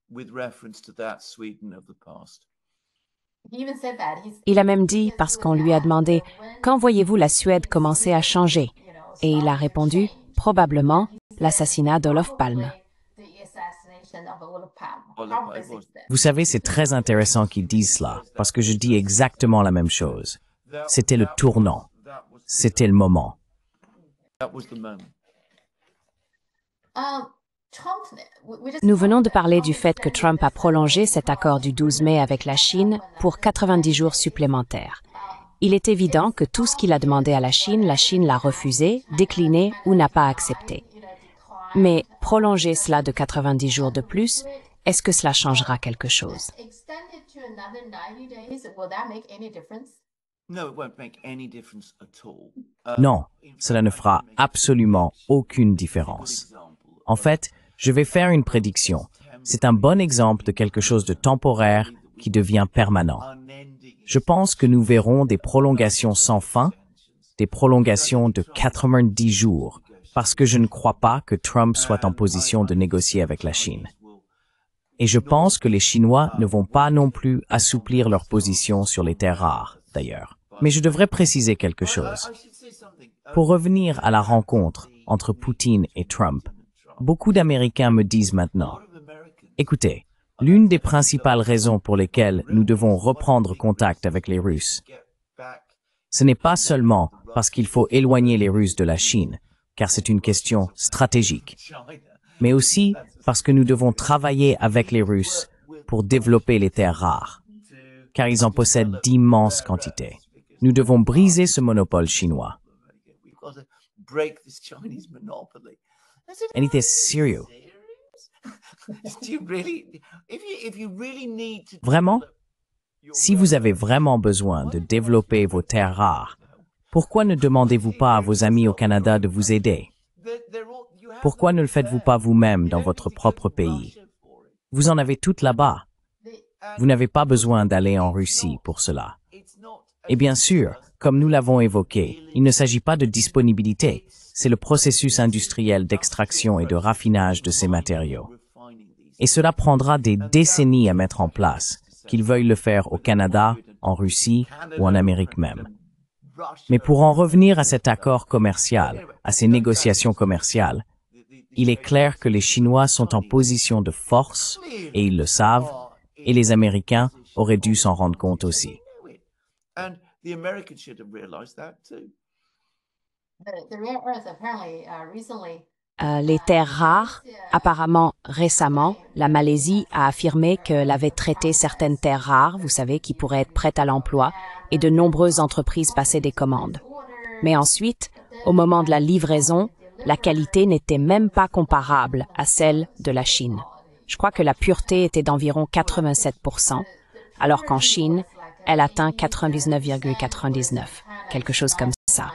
With reference to that Sweden of the past. Il a même dit, parce qu'on lui a demandé « Quand voyez-vous la Suède commencer à changer ?» Et il a répondu « Probablement l'assassinat d'Olof Palme. » Vous savez, c'est très intéressant qu'ils disent cela, parce que je dis exactement la même chose. C'était le tournant. C'était le moment. Nous venons de parler du fait que Trump a prolongé cet accord du 12 mai avec la Chine pour 90 jours supplémentaires. Il est évident que tout ce qu'il a demandé à la Chine l'a refusé, décliné ou n'a pas accepté. Mais prolonger cela de 90 jours de plus, est-ce que cela changera quelque chose? Non, cela ne fera absolument aucune différence. En fait, je vais faire une prédiction. C'est un bon exemple de quelque chose de temporaire qui devient permanent. Je pense que nous verrons des prolongations sans fin, des prolongations de 90 jours, parce que je ne crois pas que Trump soit en position de négocier avec la Chine. Et je pense que les Chinois ne vont pas non plus assouplir leur position sur les terres rares, d'ailleurs. Mais je devrais préciser quelque chose. Pour revenir à la rencontre entre Poutine et Trump, beaucoup d'Américains me disent maintenant, « Écoutez, L'une des principales raisons pour lesquelles nous devons reprendre contact avec les Russes, ce n'est pas seulement parce qu'il faut éloigner les Russes de la Chine, car c'est une question stratégique, mais aussi parce que nous devons travailler avec les Russes pour développer les terres rares, car ils en possèdent d'immenses quantités. Nous devons briser ce monopole chinois. And it is serious. Vraiment? Si vous avez vraiment besoin de développer vos terres rares, pourquoi ne demandez-vous pas à vos amis au Canada de vous aider? Pourquoi ne le faites-vous pas vous-même dans votre propre pays? Vous en avez toutes là-bas. Vous n'avez pas besoin d'aller en Russie pour cela. Et bien sûr, comme nous l'avons évoqué, il ne s'agit pas de disponibilité, c'est le processus industriel d'extraction et de raffinage de ces matériaux. Et cela prendra des décennies à mettre en place, qu'ils veuillent le faire au Canada, en Russie ou en Amérique même. Mais pour en revenir à cet accord commercial, à ces négociations commerciales, il est clair que les Chinois sont en position de force, et ils le savent, et les Américains auraient dû s'en rendre compte aussi. Les terres rares, apparemment récemment, la Malaisie a affirmé qu'elle avait traité certaines terres rares, vous savez, qui pourraient être prêtes à l'emploi, et de nombreuses entreprises passaient des commandes. Mais ensuite, au moment de la livraison, la qualité n'était même pas comparable à celle de la Chine. Je crois que la pureté était d'environ 87%, alors qu'en Chine, elle atteint 99,99, quelque chose comme ça.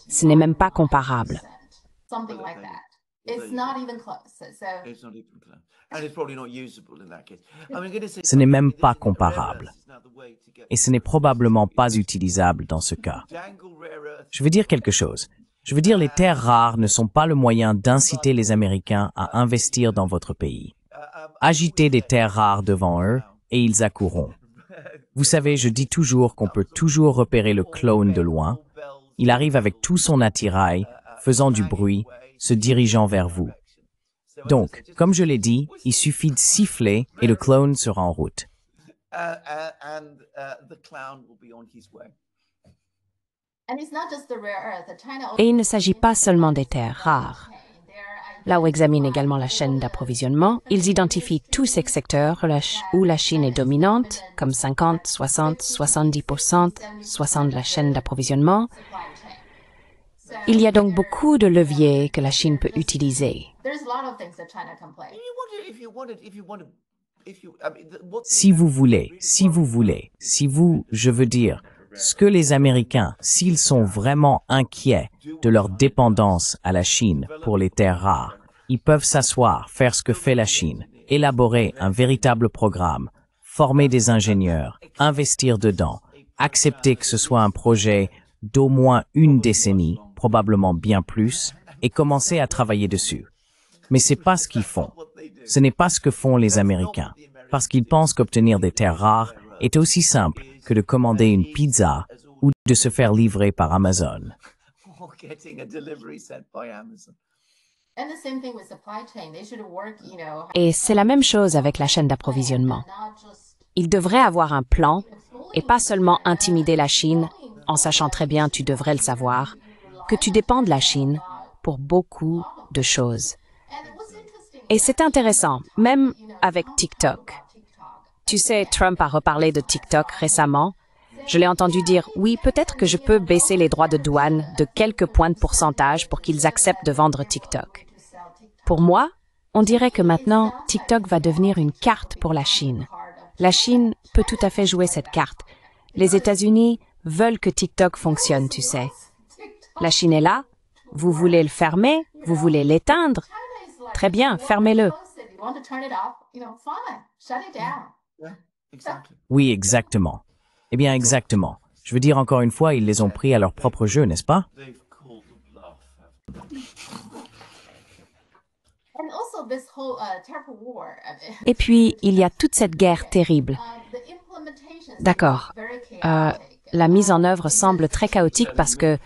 Ce n'est même pas comparable. Ce n'est même pas comparable. Et ce n'est probablement pas utilisable dans ce cas. Je veux dire quelque chose. Je veux dire, les terres rares ne sont pas le moyen d'inciter les Américains à investir dans votre pays. Agitez des terres rares devant eux et ils accourront. Vous savez, je dis toujours qu'on peut toujours repérer le clone de loin. Il arrive avec tout son attirail, faisant du bruit, se dirigeant vers vous. Donc, comme je l'ai dit, il suffit de siffler et le clone sera en route. Et il ne s'agit pas seulement des terres rares. Là où examinent également la chaîne d'approvisionnement, ils identifient tous ces secteurs où la Chine est dominante, comme 50, 60, 70%, 60% de la chaîne d'approvisionnement. Il y a donc beaucoup de leviers que la Chine peut utiliser. Si vous, je veux dire, ce que les Américains, s'ils sont vraiment inquiets de leur dépendance à la Chine pour les terres rares, ils peuvent s'asseoir, faire ce que fait la Chine, élaborer un véritable programme, former des ingénieurs, investir dedans, accepter que ce soit un projet d'au moins une décennie, probablement bien plus, et commencer à travailler dessus. Mais c'est pas ce qu'ils font. Ce n'est pas ce que font les Américains, parce qu'ils pensent qu'obtenir des terres rares est aussi simple que de commander une pizza ou de se faire livrer par Amazon. Et c'est la même chose avec la chaîne d'approvisionnement. Ils devraient avoir un plan et pas seulement intimider la Chine, en sachant très bien, tu devrais le savoir, que tu dépends de la Chine pour beaucoup de choses. Et c'est intéressant, même avec TikTok. Tu sais, Trump a reparlé de TikTok récemment. Je l'ai entendu dire, oui, peut-être que je peux baisser les droits de douane de quelques points de pourcentage pour qu'ils acceptent de vendre TikTok. Pour moi, on dirait que maintenant, TikTok va devenir une carte pour la Chine. La Chine peut tout à fait jouer cette carte. Les États-Unis veulent que TikTok fonctionne, tu sais. La Chine est là. Vous voulez le fermer? Vous voulez l'éteindre? Très bien, fermez-le. Oui, exactement. Eh bien, exactement. Je veux dire, encore une fois, ils les ont pris à leur propre jeu, n'est-ce pas? Et puis, il y a toute cette guerre terrible. D'accord. La mise en œuvre semble très chaotique parce que,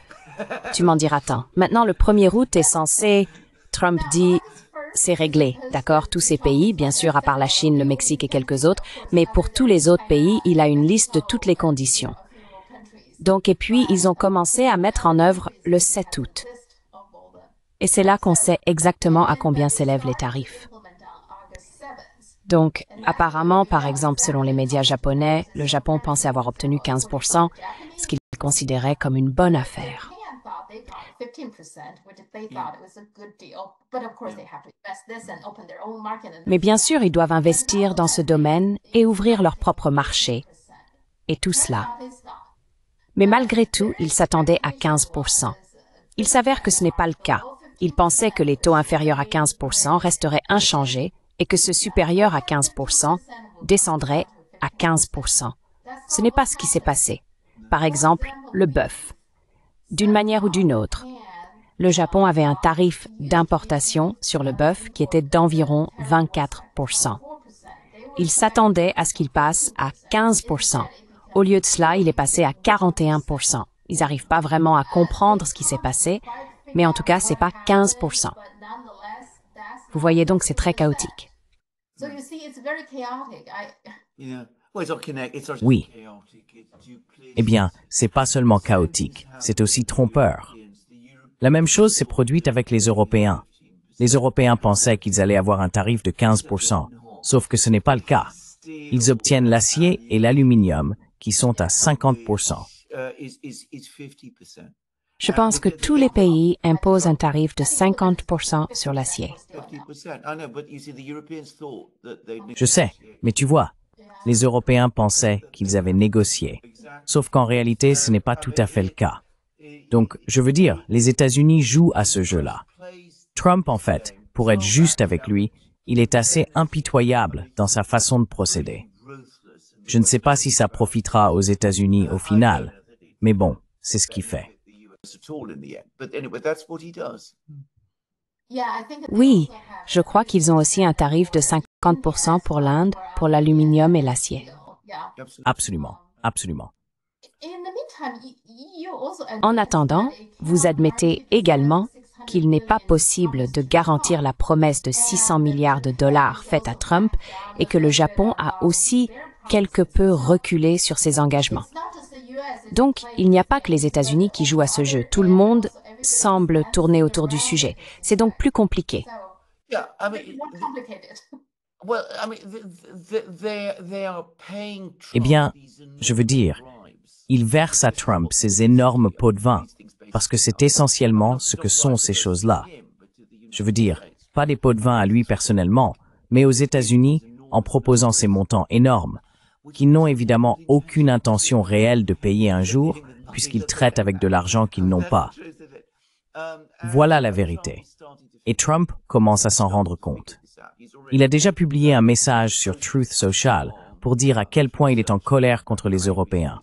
tu m'en diras tant. Maintenant, le 1er août est censé, Trump dit, c'est réglé, d'accord? Tous ces pays, bien sûr, à part la Chine, le Mexique et quelques autres, mais pour tous les autres pays, il a une liste de toutes les conditions. Donc, et puis, ils ont commencé à mettre en œuvre le 7 août. Et c'est là qu'on sait exactement à combien s'élèvent les tarifs. Donc, apparemment, par exemple, selon les médias japonais, le Japon pensait avoir obtenu 15%, ce qu'il considérait comme une bonne affaire. Mais bien sûr, ils doivent investir dans ce domaine et ouvrir leur propre marché. Et tout cela. Mais malgré tout, ils s'attendaient à 15%. Il s'avère que ce n'est pas le cas. Ils pensaient que les taux inférieurs à 15% resteraient inchangés et que ceux supérieurs à 15% descendraient à 15%. Ce n'est pas ce qui s'est passé. Par exemple, le bœuf. D'une manière ou d'une autre, le Japon avait un tarif d'importation sur le bœuf qui était d'environ 24%. Il s'attendait à ce qu'il passe à 15%. Au lieu de cela, il est passé à 41%. Ils n'arrivent pas vraiment à comprendre ce qui s'est passé, mais en tout cas, c'est pas 15%. Vous voyez donc, c'est très chaotique. Oui. Eh bien, c'est pas seulement chaotique, c'est aussi trompeur. La même chose s'est produite avec les Européens. Les Européens pensaient qu'ils allaient avoir un tarif de 15%, sauf que ce n'est pas le cas. Ils obtiennent l'acier et l'aluminium, qui sont à 50%. Je pense que tous les pays imposent un tarif de 50% sur l'acier. Je sais, mais tu vois, les Européens pensaient qu'ils avaient négocié. Sauf qu'en réalité, ce n'est pas tout à fait le cas. Donc, je veux dire, les États-Unis jouent à ce jeu-là. Trump, en fait, pour être juste avec lui, il est assez impitoyable dans sa façon de procéder. Je ne sais pas si ça profitera aux États-Unis au final, mais bon, c'est ce qu'il fait. Oui, je crois qu'ils ont aussi un tarif de 50% pour l'Inde, pour l'aluminium et l'acier. Absolument, absolument. En attendant, vous admettez également qu'il n'est pas possible de garantir la promesse de 600 milliards de dollars faite à Trump et que le Japon a aussi quelque peu reculé sur ses engagements. Donc, il n'y a pas que les États-Unis qui jouent à ce jeu. Tout le monde semble tourner autour du sujet. C'est donc plus compliqué. Eh bien, je veux dire, ils versent à Trump ces énormes pots de vin, parce que c'est essentiellement ce que sont ces choses-là. Je veux dire, pas des pots de vin à lui personnellement, mais aux États-Unis en proposant ces montants énormes, qui n'ont évidemment aucune intention réelle de payer un jour, puisqu'ils traitent avec de l'argent qu'ils n'ont pas. Voilà la vérité. Et Trump commence à s'en rendre compte. Il a déjà publié un message sur Truth Social pour dire à quel point il est en colère contre les Européens.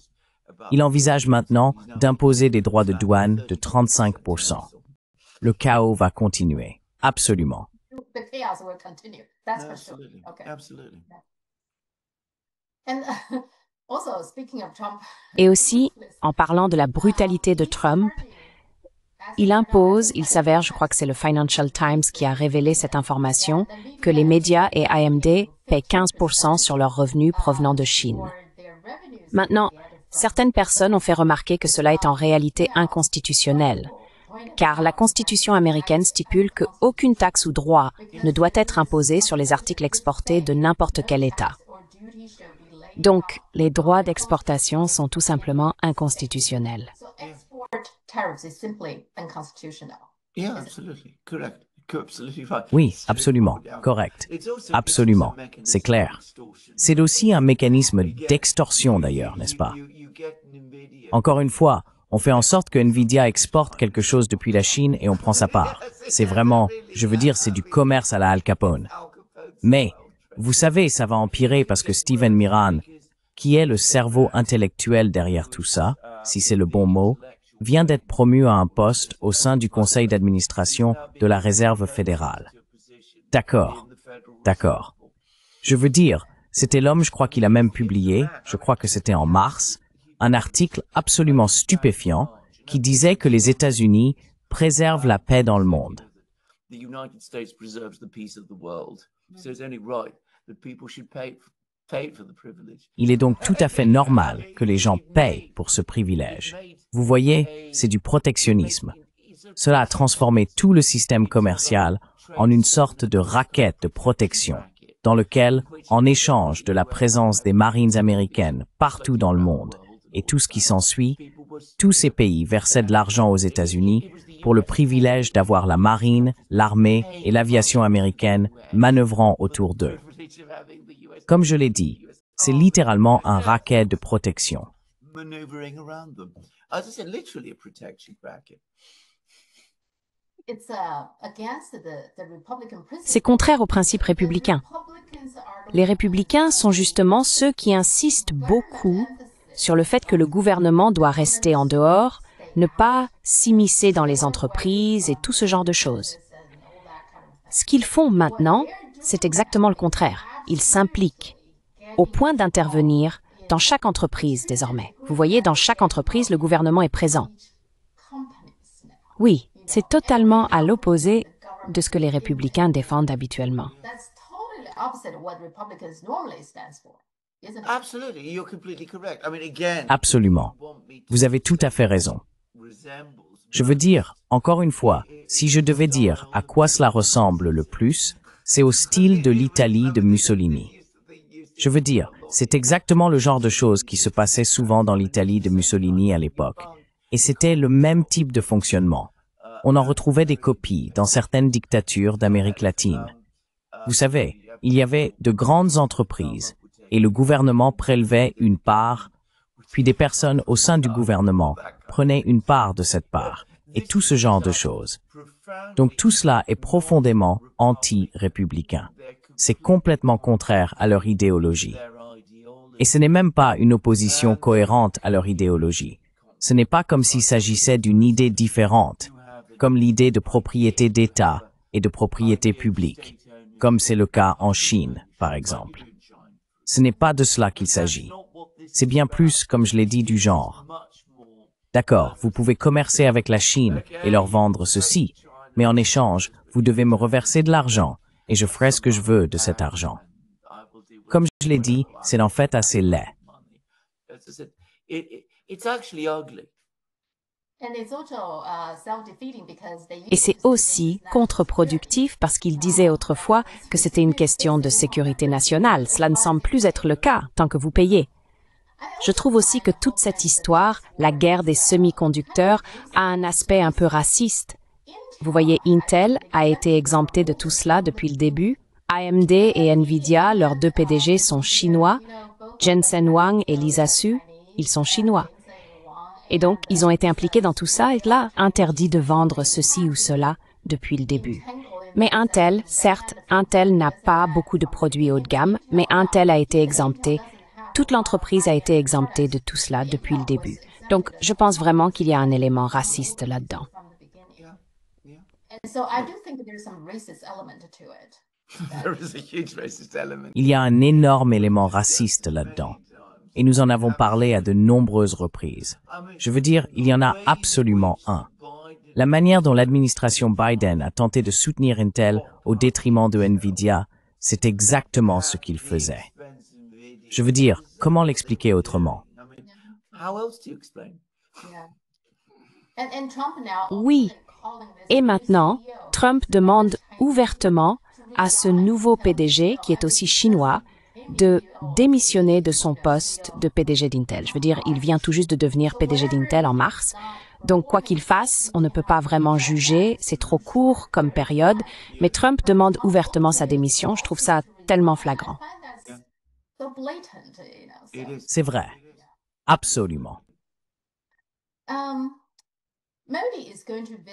Il envisage maintenant d'imposer des droits de douane de 35%. Le chaos va continuer. Absolument. Et aussi, en parlant de la brutalité de Trump, il s'avère, je crois que c'est le Financial Times qui a révélé cette information, que les médias et AMD paient 15% sur leurs revenus provenant de Chine. Maintenant, certaines personnes ont fait remarquer que cela est en réalité inconstitutionnel, car la Constitution américaine stipule qu'aucune taxe ou droit ne doit être imposé sur les articles exportés de n'importe quel État. Donc, les droits d'exportation sont tout simplement inconstitutionnels. Oui, absolument, correct. Absolument, c'est clair. C'est aussi un mécanisme d'extorsion d'ailleurs, n'est-ce pas? Encore une fois, on fait en sorte que Nvidia exporte quelque chose depuis la Chine et on prend sa part. C'est vraiment, je veux dire, c'est du commerce à la Al Capone. Mais, vous savez, ça va empirer parce que Steven Miran, qui est le cerveau intellectuel derrière tout ça, si c'est le bon mot, vient d'être promu à un poste au sein du conseil d'administration de la Réserve fédérale. D'accord, d'accord. Je veux dire, c'était l'homme, je crois qu'il a même publié, je crois que c'était en mars, un article absolument stupéfiant qui disait que les États-Unis préservent la paix dans le monde. the United States preserves the peace of the world. So it's only right that people should pay for the privilege. Il est donc tout à fait normal que les gens payent pour ce privilège. Vous voyez, c'est du protectionnisme. Cela a transformé tout le système commercial en une sorte de racket de protection, dans lequel, en échange de la présence des marines américaines partout dans le monde et tout ce qui s'ensuit, tous ces pays versaient de l'argent aux États-Unis pour le privilège d'avoir la marine, l'armée et l'aviation américaine manœuvrant autour d'eux. Comme je l'ai dit, c'est littéralement un racket de protection. Maneuvering around them. As I said, literally a protection racket. C'est contraire aux principes républicains. Les républicains sont justement ceux qui insistent beaucoup sur le fait que le gouvernement doit rester en dehors, ne pas s'immiscer dans les entreprises et tout ce genre de choses. Ce qu'ils font maintenant, c'est exactement le contraire. Ils s'impliquent au point d'intervenir dans chaque entreprise désormais. Vous voyez, dans chaque entreprise, le gouvernement est présent. Oui, c'est totalement à l'opposé de ce que les républicains défendent habituellement. Absolutely, you're completely correct. I mean, again, Absolument. Vous avez tout à fait raison. Je veux dire, encore une fois, si je devais dire à quoi cela ressemble le plus, c'est au style de l'Italie de Mussolini. Je veux dire, c'est exactement le genre de choses qui se passait souvent dans l'Italie de Mussolini à l'époque. Et c'était le même type de fonctionnement. On en retrouvait des copies dans certaines dictatures d'Amérique latine. Vous savez, il y avait de grandes entreprises et le gouvernement prélevait une part, puis des personnes au sein du gouvernement prenaient une part de cette part, et tout ce genre de choses. Donc tout cela est profondément anti-républicain. C'est complètement contraire à leur idéologie. Et ce n'est même pas une opposition cohérente à leur idéologie. Ce n'est pas comme s'il s'agissait d'une idée différente, comme l'idée de propriété d'État et de propriété publique, comme c'est le cas en Chine, par exemple. Ce n'est pas de cela qu'il s'agit. C'est bien plus, comme je l'ai dit, du genre. D'accord, vous pouvez commercer avec la Chine et leur vendre ceci, mais en échange, vous devez me reverser de l'argent et je ferai ce que je veux de cet argent. Comme je l'ai dit, c'est en fait assez laid. It's actually ugly. Et c'est aussi contre-productif parce qu'ils disaient autrefois que c'était une question de sécurité nationale. Cela ne semble plus être le cas tant que vous payez. Je trouve aussi que toute cette histoire, la guerre des semi-conducteurs, a un aspect un peu raciste. Vous voyez, Intel a été exempté de tout cela depuis le début. AMD et Nvidia, leurs deux PDG sont chinois. Jensen Huang et Lisa Su, ils sont chinois. Et donc, ils ont été impliqués dans tout ça et là, interdit de vendre ceci ou cela depuis le début. Mais Intel, certes, Intel n'a pas beaucoup de produits haut de gamme, mais Intel a été exempté. Toute l'entreprise a été exemptée de tout cela depuis le début. Donc, je pense vraiment qu'il y a un élément raciste là-dedans. Il y a un énorme élément raciste là-dedans. Et nous en avons parlé à de nombreuses reprises. Je veux dire, il y en a absolument un. La manière dont l'administration Biden a tenté de soutenir Intel au détriment de Nvidia, c'est exactement ce qu'il faisait. Je veux dire, comment l'expliquer autrement? Oui. Et maintenant, Trump demande ouvertement à ce nouveau PDG, qui est aussi chinois, de démissionner de son poste de PDG d'Intel. Je veux dire, il vient tout juste de devenir PDG d'Intel en mars. Donc, quoi qu'il fasse, on ne peut pas vraiment juger. C'est trop court comme période. Mais Trump demande ouvertement sa démission. Je trouve ça tellement flagrant. C'est vrai. Absolument.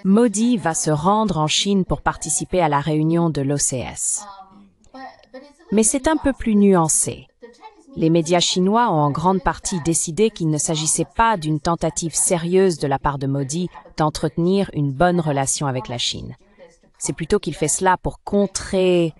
Modi va se rendre en Chine pour participer à la réunion de l'OCS. Mais c'est un peu plus nuancé. Les médias chinois ont en grande partie décidé qu'il ne s'agissait pas d'une tentative sérieuse de la part de Modi d'entretenir une bonne relation avec la Chine. C'est plutôt qu'il fait cela pour contrer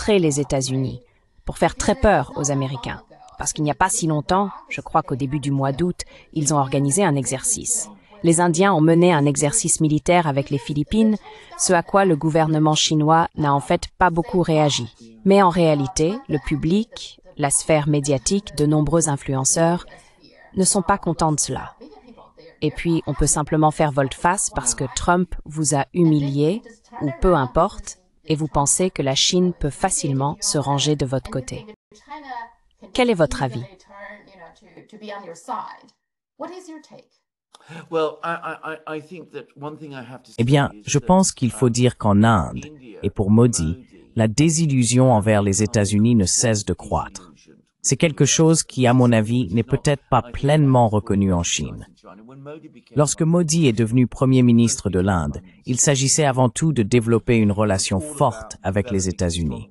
les États-Unis, pour faire très peur aux Américains. Parce qu'il n'y a pas si longtemps, je crois qu'au début du mois d'août, ils ont organisé un exercice. Les Indiens ont mené un exercice militaire avec les Philippines, ce à quoi le gouvernement chinois n'a en fait pas beaucoup réagi. Mais en réalité, le public, la sphère médiatique, de nombreux influenceurs ne sont pas contents de cela. Et puis, on peut simplement faire volte-face parce que Trump vous a humilié, ou peu importe, et vous pensez que la Chine peut facilement se ranger de votre côté. Quel est votre avis? Eh bien, je pense qu'il faut dire qu'en Inde, et pour Modi, la désillusion envers les États-Unis ne cesse de croître. C'est quelque chose qui, à mon avis, n'est peut-être pas pleinement reconnu en Chine. Lorsque Modi est devenu Premier ministre de l'Inde, il s'agissait avant tout de développer une relation forte avec les États-Unis.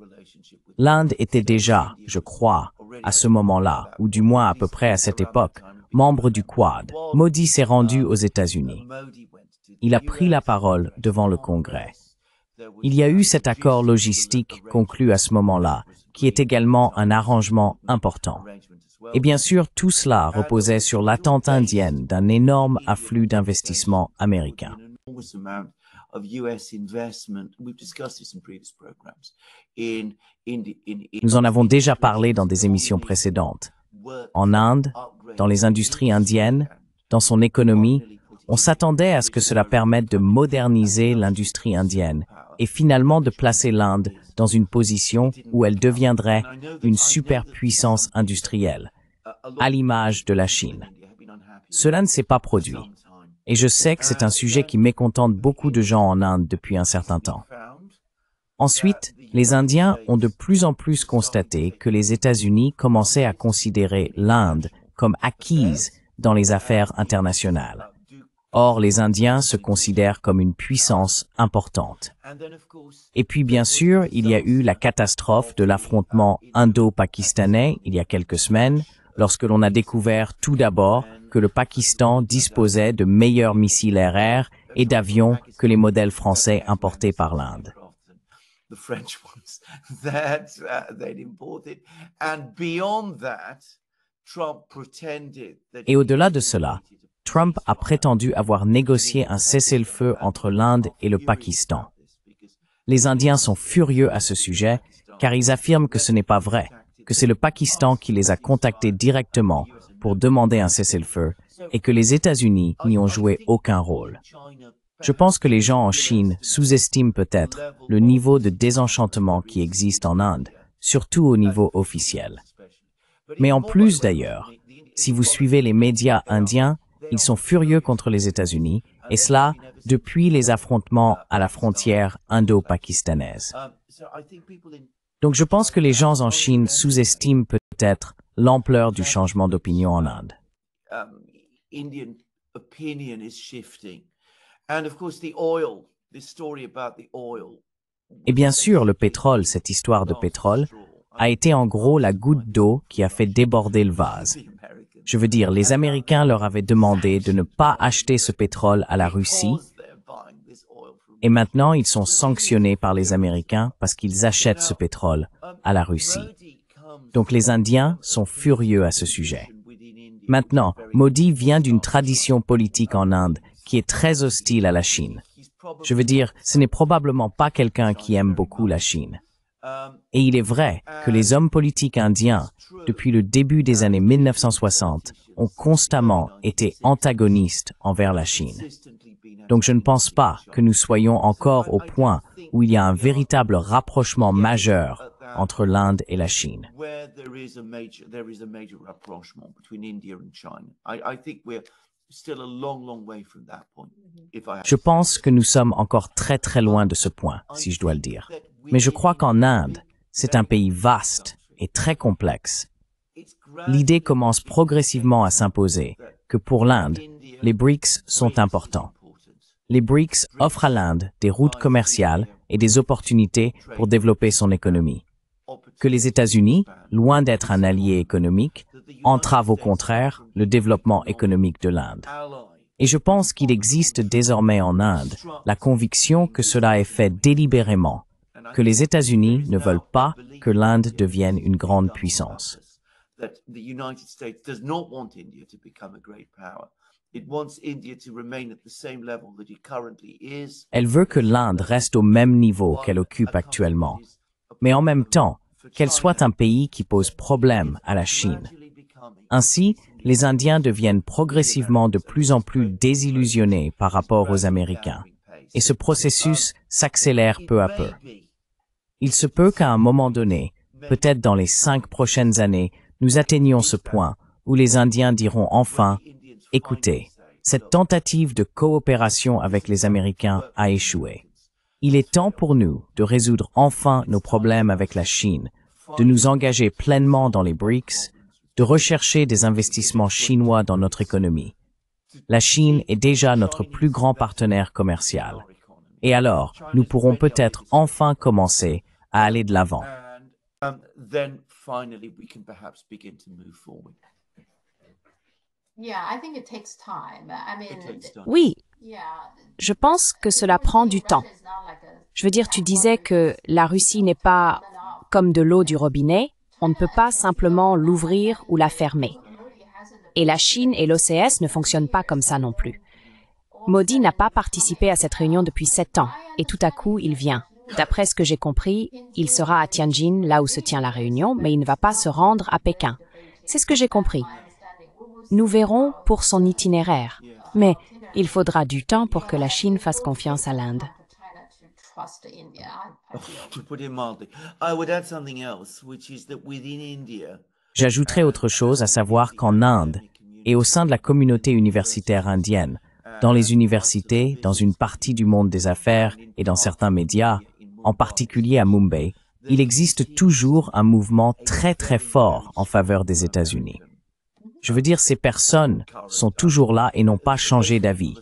L'Inde était déjà, je crois, à ce moment-là, ou du moins à peu près à cette époque, membre du Quad. Modi s'est rendu aux États-Unis. Il a pris la parole devant le Congrès. Il y a eu cet accord logistique conclu à ce moment-là, qui est également un arrangement important. Et bien sûr, tout cela reposait sur l'attente indienne d'un énorme afflux d'investissements américains. Nous en avons déjà parlé dans des émissions précédentes. En Inde, dans les industries indiennes, dans son économie, on s'attendait à ce que cela permette de moderniser l'industrie indienne et finalement de placer l'Inde dans une position où elle deviendrait une superpuissance industrielle, à l'image de la Chine. Cela ne s'est pas produit. Et je sais que c'est un sujet qui mécontente beaucoup de gens en Inde depuis un certain temps. Ensuite, les Indiens ont de plus en plus constaté que les États-Unis commençaient à considérer l'Inde comme acquise dans les affaires internationales. Or, les Indiens se considèrent comme une puissance importante. Et puis, bien sûr, il y a eu la catastrophe de l'affrontement indo-pakistanais il y a quelques semaines, lorsque l'on a découvert tout d'abord que le Pakistan disposait de meilleurs missiles air-air et d'avions que les modèles français importés par l'Inde. Et au-delà de cela, Trump a prétendu avoir négocié un cessez-le-feu entre l'Inde et le Pakistan. Les Indiens sont furieux à ce sujet, car ils affirment que ce n'est pas vrai, que c'est le Pakistan qui les a contactés directement pour demander un cessez-le-feu et que les États-Unis n'y ont joué aucun rôle. Je pense que les gens en Chine sous-estiment peut-être le niveau de désenchantement qui existe en Inde, surtout au niveau officiel. Mais en plus d'ailleurs, si vous suivez les médias indiens, ils sont furieux contre les États-Unis, et cela depuis les affrontements à la frontière indo-pakistanaise. Donc je pense que les gens en Chine sous-estiment peut-être l'ampleur du changement d'opinion en Inde. Et bien sûr, le pétrole, cette histoire de pétrole, a été en gros la goutte d'eau qui a fait déborder le vase. Je veux dire, les Américains leur avaient demandé de ne pas acheter ce pétrole à la Russie, et maintenant ils sont sanctionnés par les Américains parce qu'ils achètent ce pétrole à la Russie. Donc les Indiens sont furieux à ce sujet. Maintenant, Modi vient d'une tradition politique en Inde qui est très hostile à la Chine. Je veux dire, ce n'est probablement pas quelqu'un qui aime beaucoup la Chine. Et il est vrai que les hommes politiques indiens, depuis le début des années 1960, ont constamment été antagonistes envers la Chine. Donc je ne pense pas que nous soyons encore au point où il y a un véritable rapprochement majeur entre l'Inde et la Chine. Je pense que nous sommes encore très très loin de ce point, si je dois le dire. Mais je crois qu'en Inde, c'est un pays vaste et très complexe. L'idée commence progressivement à s'imposer que pour l'Inde, les BRICS sont importants. Les BRICS offrent à l'Inde des routes commerciales et des opportunités pour développer son économie. Que les États-Unis, loin d'être un allié économique, entravent au contraire le développement économique de l'Inde. Et je pense qu'il existe désormais en Inde la conviction que cela est fait délibérément, que les États-Unis ne veulent pas que l'Inde devienne une grande puissance. Elle veut que l'Inde reste au même niveau qu'elle occupe actuellement, mais en même temps, qu'elle soit un pays qui pose problème à la Chine. Ainsi, les Indiens deviennent progressivement de plus en plus désillusionnés par rapport aux Américains, et ce processus s'accélère peu à peu. Il se peut qu'à un moment donné, peut-être dans les 5 prochaines années, nous atteignions ce point où les Indiens diront enfin « Écoutez, cette tentative de coopération avec les Américains a échoué. Il est temps pour nous de résoudre enfin nos problèmes avec la Chine, de nous engager pleinement dans les BRICS, de rechercher des investissements chinois dans notre économie. La Chine est déjà notre plus grand partenaire commercial. Et alors, nous pourrons peut-être enfin commencer à aller de l'avant. » Oui, je pense que cela prend du temps. Je veux dire, tu disais que la Russie n'est pas comme de l'eau du robinet, on ne peut pas simplement l'ouvrir ou la fermer. Et la Chine et l'OCS ne fonctionnent pas comme ça non plus. Modi n'a pas participé à cette réunion depuis 7 ans, et tout à coup, il vient. D'après ce que j'ai compris, il sera à Tianjin, là où se tient la réunion, mais il ne va pas se rendre à Pékin. C'est ce que j'ai compris. Nous verrons pour son itinéraire, mais il faudra du temps pour que la Chine fasse confiance à l'Inde. J'ajouterai autre chose, à savoir qu'en Inde, et au sein de la communauté universitaire indienne, dans les universités, dans une partie du monde des affaires et dans certains médias, en particulier à Mumbai, il existe toujours un mouvement très très fort en faveur des États-Unis. Je veux dire, ces personnes sont toujours là et n'ont pas changé d'avis.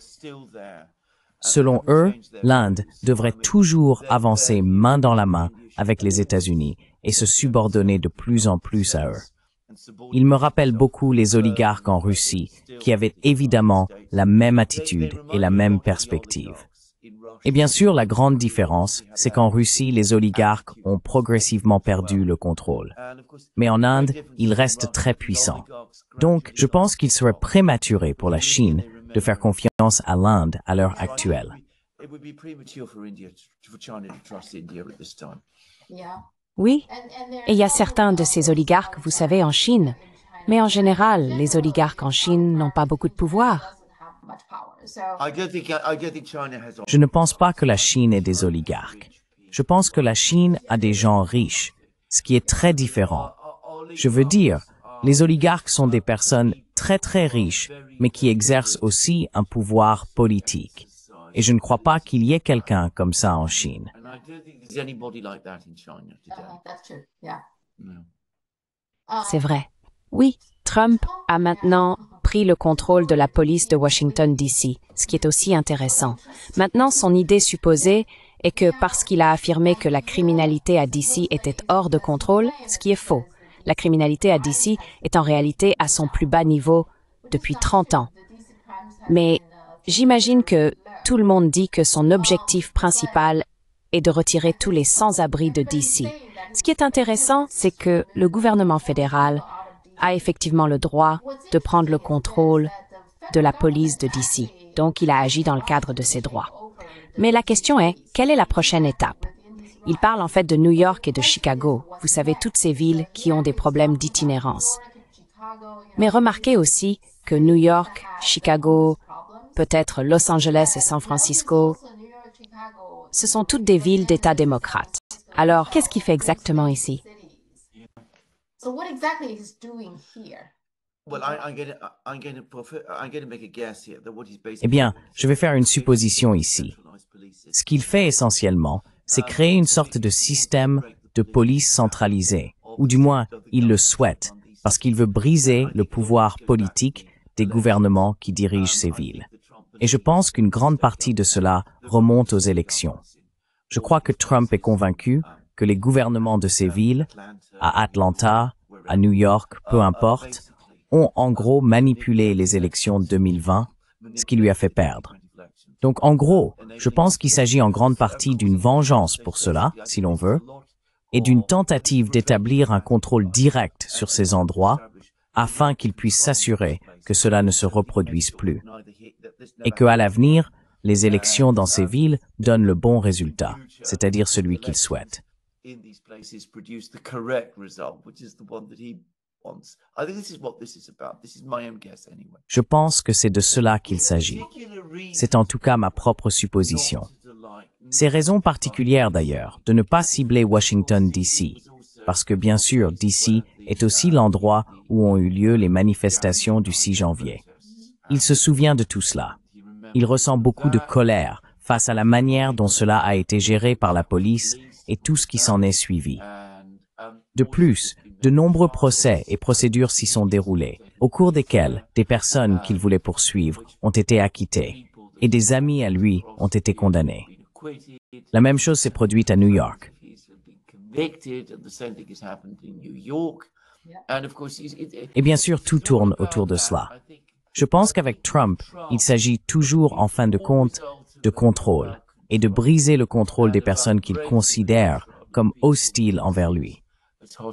Selon eux, l'Inde devrait toujours avancer main dans la main avec les États-Unis et se subordonner de plus en plus à eux. Ils me rappellent beaucoup les oligarques en Russie, qui avaient évidemment la même attitude et la même perspective. Et bien sûr, la grande différence, c'est qu'en Russie, les oligarques ont progressivement perdu le contrôle. Mais en Inde, ils restent très puissants. Donc, je pense qu'il serait prématuré pour la Chine de faire confiance à l'Inde à l'heure actuelle. Oui, et il y a certains de ces oligarques, vous savez, en Chine. Mais en général, les oligarques en Chine n'ont pas beaucoup de pouvoir. Je ne pense pas que la Chine ait des oligarques. Je pense que la Chine a des gens riches, ce qui est très différent. Je veux dire, les oligarques sont des personnes très très riches, mais qui exercent aussi un pouvoir politique. Et je ne crois pas qu'il y ait quelqu'un comme ça en Chine. C'est vrai. Oui, Trump a maintenant pris le contrôle de la police de Washington, D.C., ce qui est aussi intéressant. Maintenant, son idée supposée est que parce qu'il a affirmé que la criminalité à D.C. était hors de contrôle, ce qui est faux. La criminalité à D.C. est en réalité à son plus bas niveau depuis 30 ans. Mais j'imagine que tout le monde dit que son objectif principal est de retirer tous les sans-abri de D.C. Ce qui est intéressant, c'est que le gouvernement fédéral a effectivement le droit de prendre le contrôle de la police de D.C. Donc, il a agi dans le cadre de ses droits. Mais la question est, quelle est la prochaine étape? Il parle en fait de New York et de Chicago. Vous savez, toutes ces villes qui ont des problèmes d'itinérance. Mais remarquez aussi que New York, Chicago, peut-être Los Angeles et San Francisco, ce sont toutes des villes d'États démocrates. Alors, qu'est-ce qu'il fait exactement ici? Eh bien, je vais faire une supposition ici. Ce qu'il fait essentiellement, c'est créer une sorte de système de police centralisée, ou du moins, il le souhaite, parce qu'il veut briser le pouvoir politique des gouvernements qui dirigent ces villes. Et je pense qu'une grande partie de cela remonte aux élections. Je crois que Trump est convaincu que les gouvernements de ces villes, à Atlanta, à New York, peu importe, ont en gros manipulé les élections de 2020, ce qui lui a fait perdre. Donc en gros, je pense qu'il s'agit en grande partie d'une vengeance pour cela, si l'on veut, et d'une tentative d'établir un contrôle direct sur ces endroits afin qu'il puisse s'assurer que cela ne se reproduise plus et que, à l'avenir, les élections dans ces villes donnent le bon résultat, c'est-à-dire celui qu'il souhaite. in these places produce the correct result, which is the one that he wants. I think this is what this is about. This is my own guess anyway. Je pense que c'est de cela qu'il s'agit. C'est en tout cas ma propre supposition. Ces raisons particulières d'ailleurs de ne pas cibler Washington, D.C., parce que bien sûr, D.C. est aussi l'endroit où ont eu lieu les manifestations du 6 janvier. Il se souvient de tout cela. Il ressent beaucoup de colère face à la manière dont cela a été géré par la police et tout ce qui s'en est suivi. De plus, de nombreux procès et procédures s'y sont déroulés, au cours desquels des personnes qu'il voulait poursuivre ont été acquittées et des amis à lui ont été condamnés. La même chose s'est produite à New York. Et bien sûr, tout tourne autour de cela. Je pense qu'avec Trump, il s'agit toujours, en fin de compte, de contrôle et de briser le contrôle des personnes qu'il considère comme hostiles envers lui. Do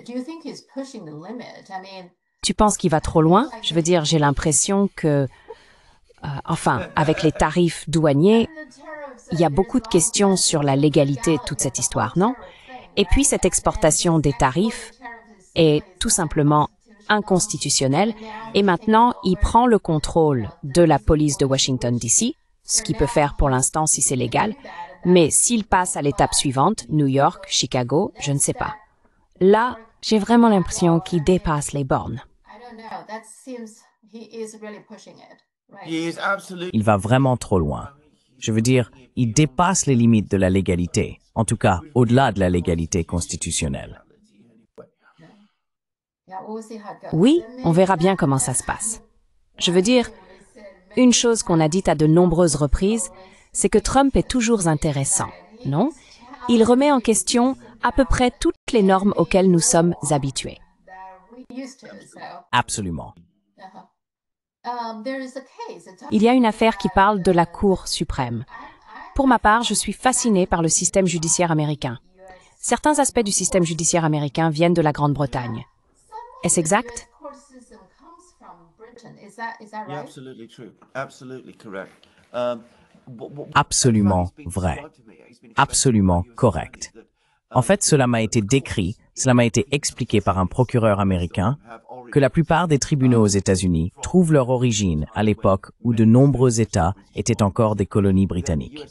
you think he's pushing the limit? I mean, Tu penses qu'il va trop loin? Je veux dire, j'ai l'impression que, avec les tarifs douaniers, il y a beaucoup de questions sur la légalité de toute cette histoire, non? Et puis cette exportation des tarifs est tout simplement inconstitutionnelle et maintenant il prend le contrôle de la police de Washington, D.C., ce qu'il peut faire pour l'instant si c'est légal, mais s'il passe à l'étape suivante, New York, Chicago, je ne sais pas. Là, j'ai vraiment l'impression qu'il dépasse les bornes. I don't know. That seems he is really pushing it, right? He is absolutely. Il va vraiment trop loin. Je veux dire, il dépasse les limites de la légalité, en tout cas au-delà de la légalité constitutionnelle. Yeah, we'll see how it goes. Oui, on verra bien comment ça se passe. Je veux dire, une chose qu'on a dite à de nombreuses reprises, c'est que Trump est toujours intéressant, non? Il remet en question à peu près toutes les normes auxquelles nous sommes habitués. We used to, so. Absolument. There is a case. Il y a une affaire qui parle de la Cour suprême. Pour ma part, je suis fascinée par le système judiciaire américain. Certains aspects du système judiciaire américain viennent de la Grande-Bretagne. Est-ce exact? court system comes from Britain. Is that Yeah, right? absolutely true. Absolutely correct. Absolument vrai. Absolument correct. En fait, cela m'a été décrit, cela m'a été expliqué par un procureur américain que la plupart des tribunaux aux États-Unis trouvent leur origine à l'époque où de nombreux États étaient encore des colonies britanniques.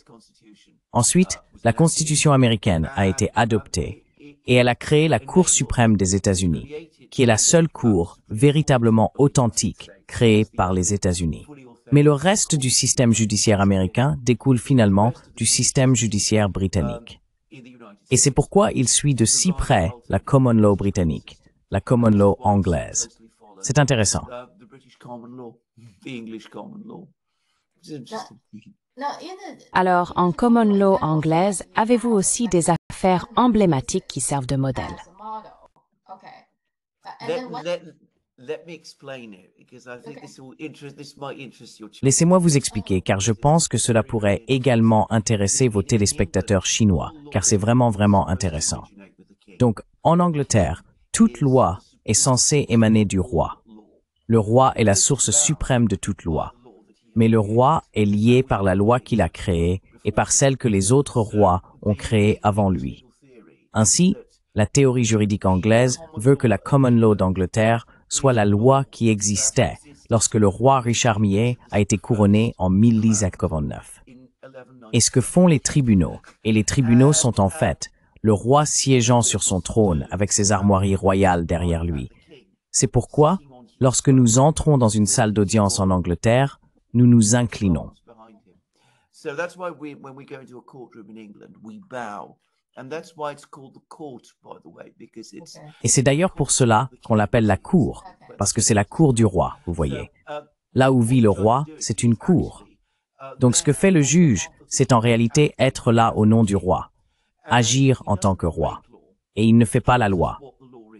Ensuite, la Constitution américaine a été adoptée et elle a créé la Cour suprême des États-Unis, qui est la seule cour véritablement authentique créée par les États-Unis. Mais le reste du système judiciaire américain découle finalement du système judiciaire britannique. Et c'est pourquoi il suit de si près la common law britannique, la common law anglaise. C'est intéressant. The British common law, the English common law. It's interesting. No, in the Alors, en common law anglaise, avez-vous aussi des affaires emblématiques qui servent de modèle? as a model. Okay. And then what? Let me explain it because I think this might interest your children. Laissez-moi vous expliquer, car je pense que cela pourrait également intéresser vos téléspectateurs chinois, car c'est vraiment, vraiment intéressant. Donc, en Angleterre, toute loi est censée émaner du roi. Le roi est la source suprême de toute loi. Mais le roi est lié par la loi qu'il a créée et par celle que les autres rois ont créée avant lui. Ainsi, la théorie juridique anglaise veut que la common law d'Angleterre soit la loi qui existait lorsque le roi Richard Ier a été couronné en 1189. Et ce que font les tribunaux, et les tribunaux sont en fait le roi siégeant sur son trône avec ses armoiries royales derrière lui. C'est pourquoi, lorsque nous entrons dans une salle d'audience en Angleterre, nous nous inclinons. So that's why when we go into a courtroom in England, we bow. And that's why it's called the court, by the way, because it's Et c'est d'ailleurs pour cela qu'on l'appelle la cour, parce que c'est la cour du roi, vous voyez. Là où vit le roi, c'est une cour. Donc ce que fait le juge, c'est en réalité être là au nom du roi, agir en tant que roi. Et il ne fait pas la loi.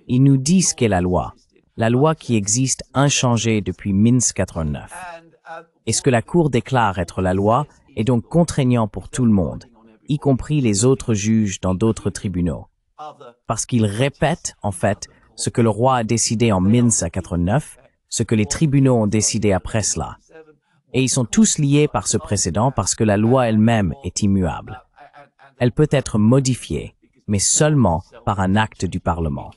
Il nous dit ce qu'est la loi qui existe inchangée depuis 1089. Et ce que la Cour déclare être la loi est donc contraignant pour tout le monde, y compris les autres juges dans d'autres tribunaux. Parce qu'ils répètent, en fait, ce que le roi a décidé en 1589, ce que les tribunaux ont décidé après cela. Et ils sont tous liés par ce précédent parce que la loi elle-même est immuable. Elle peut être modifiée, mais seulement par un acte du Parlement.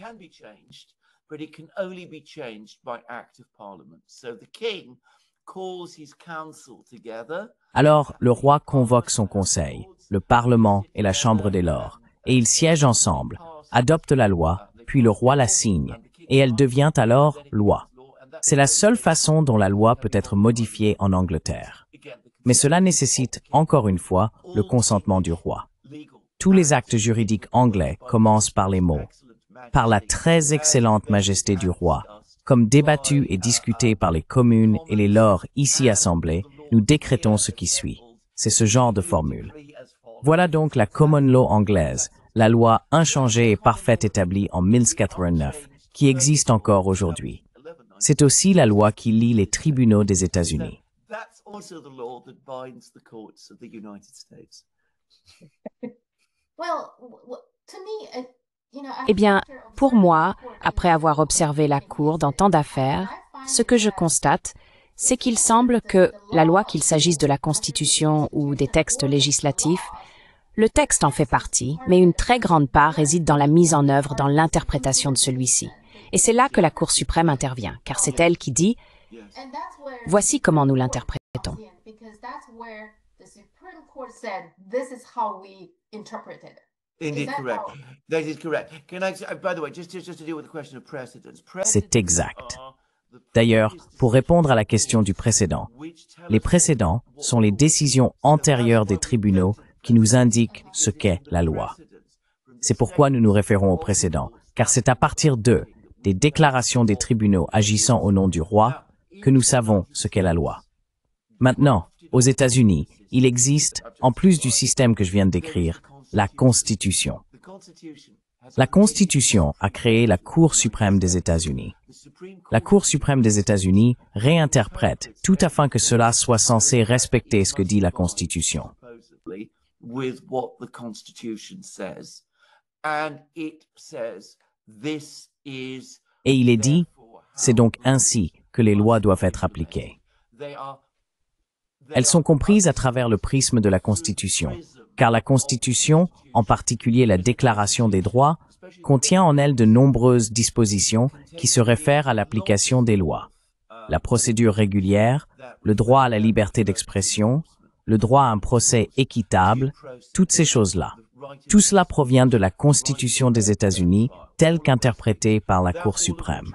But it can only be changed by act of Parliament. So the king calls his council together. Alors, le roi convoque son conseil, le Parlement et la Chambre des Lords, et ils siègent ensemble, adoptent la loi, puis le roi la signe, et elle devient alors loi. C'est la seule façon dont la loi peut être modifiée en Angleterre. Mais cela nécessite, encore une fois, le consentement du roi. Tous les actes juridiques anglais commencent par les mots « par la très excellente majesté du roi ». Comme débattu et discuté par les communes et les lords ici assemblés, nous décrétons ce qui suit. C'est ce genre de formule. Voilà donc la common law anglaise, la loi inchangée et parfaite établie en 1089, qui existe encore aujourd'hui. C'est aussi la loi qui lie les tribunaux des États-Unis. That's also the law that binds the courts of the United States. Well, to me, Eh bien, pour moi, après avoir observé la Cour dans tant d'affaires, ce que je constate, c'est qu'il semble que la loi, qu'il s'agisse de la Constitution ou des textes législatifs, le texte en fait partie, mais une très grande part réside dans la mise en œuvre, dans l'interprétation de celui-ci. Et c'est là que la Cour suprême intervient, car c'est elle qui dit « Voici comment nous l'interprétons ». Indeed, correct. That is correct. Can I, by the way, just to deal with the question of precedents. C'est exact. D'ailleurs, pour répondre à la question du précédent, les précédents sont les décisions antérieures des tribunaux qui nous indiquent ce qu'est la loi. C'est pourquoi nous nous référons aux précédents, car c'est à partir d'eux, des déclarations des tribunaux agissant au nom du roi, que nous savons ce qu'est la loi. Maintenant, aux États-Unis, il existe, en plus du système que je viens de décrire, la Constitution. La Constitution a créé la Cour suprême des États-Unis. La Cour suprême des États-Unis réinterprète tout afin que cela soit censé respecter ce que dit la Constitution. With what the Constitution says. And it says this is. Et il est dit, c'est donc ainsi que les lois doivent être appliquées. Elles sont comprises à travers le prisme de la Constitution, car la Constitution, en particulier la Déclaration des droits, contient en elle de nombreuses dispositions qui se réfèrent à l'application des lois. La procédure régulière, le droit à la liberté d'expression, le droit à un procès équitable, toutes ces choses-là. Tout cela provient de la Constitution des États-Unis, telle qu'interprétée par la Cour suprême.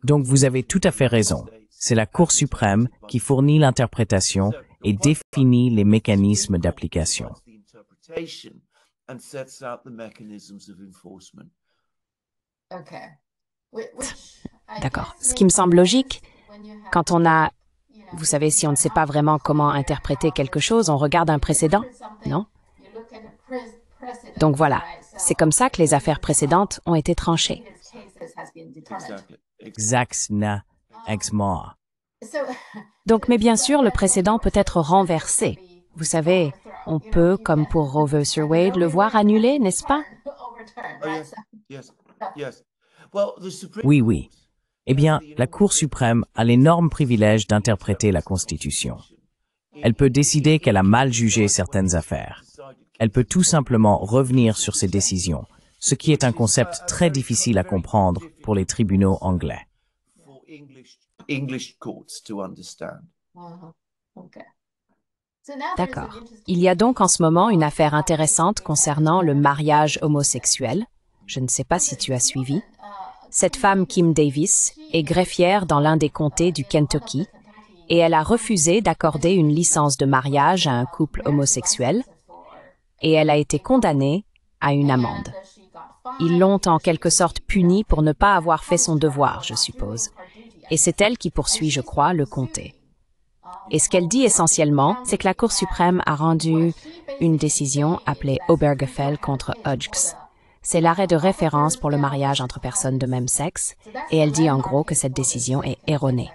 Donc vous avez tout à fait raison. C'est la Cour suprême qui fournit l'interprétation et définit les mécanismes d'application. D'accord. Ce qui me semble logique, quand on a, vous savez, si on ne sait pas vraiment comment interpréter quelque chose, on regarde un précédent, non? Donc voilà, c'est comme ça que les affaires précédentes ont été tranchées. Exactement. Donc, mais bien sûr, le précédent peut être renversé. Vous savez, on peut, comme pour Roe vs. Wade, le voir annulé, n'est-ce pas? Oui. Eh bien, la Cour suprême a l'énorme privilège d'interpréter la Constitution. Elle peut décider qu'elle a mal jugé certaines affaires. Elle peut tout simplement revenir sur ses décisions, ce qui est un concept très difficile à comprendre pour les tribunaux anglais. D'accord. Il y a donc en ce moment une affaire intéressante concernant le mariage homosexuel. Je ne sais pas si tu as suivi. Cette femme, Kim Davis, est greffière dans l'un des comtés du Kentucky et elle a refusé d'accorder une licence de mariage à un couple homosexuel et elle a été condamnée à une amende. Ils l'ont en quelque sorte punie pour ne pas avoir fait son devoir, je suppose. Et c'est elle qui poursuit, je crois, le comté. Et ce qu'elle dit essentiellement, c'est que la Cour suprême a rendu une décision appelée Obergefell contre Hodges. C'est l'arrêt de référence pour le mariage entre personnes de même sexe, et elle dit en gros que cette décision est erronée.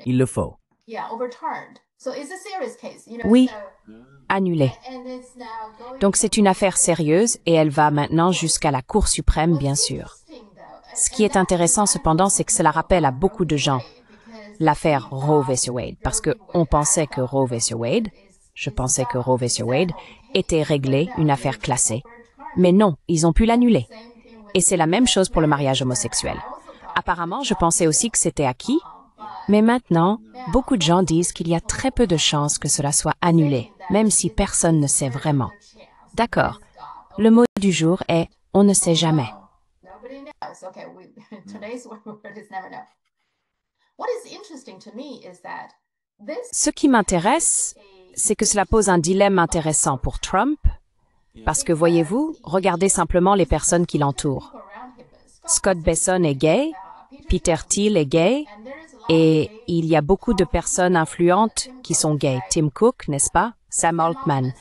Il le faut. Oui, annulée. Donc c'est une affaire sérieuse et elle va maintenant jusqu'à la Cour suprême, bien sûr. Ce qui est intéressant cependant, c'est que cela rappelle à beaucoup de gens l'affaire Roe v. Wade, parce qu'on pensait que Roe v. Wade, je pensais que Roe v. Wade était réglé, une affaire classée. Mais non, ils ont pu l'annuler. Et c'est la même chose pour le mariage homosexuel. Apparemment, je pensais aussi que c'était acquis, mais maintenant, beaucoup de gens disent qu'il y a très peu de chances que cela soit annulé, même si personne ne sait vraiment. D'accord. Le mot du jour est « on ne sait jamais ». Ce qui m'intéresse, c'est que cela pose un dilemme intéressant pour Trump, parce que voyez-vous, regardez simplement les personnes qui l'entourent. Scott Besson est gay, Peter Thiel est gay, et il y a beaucoup de personnes influentes qui sont gays. Tim Cook, n'est-ce pas? Sam Altman.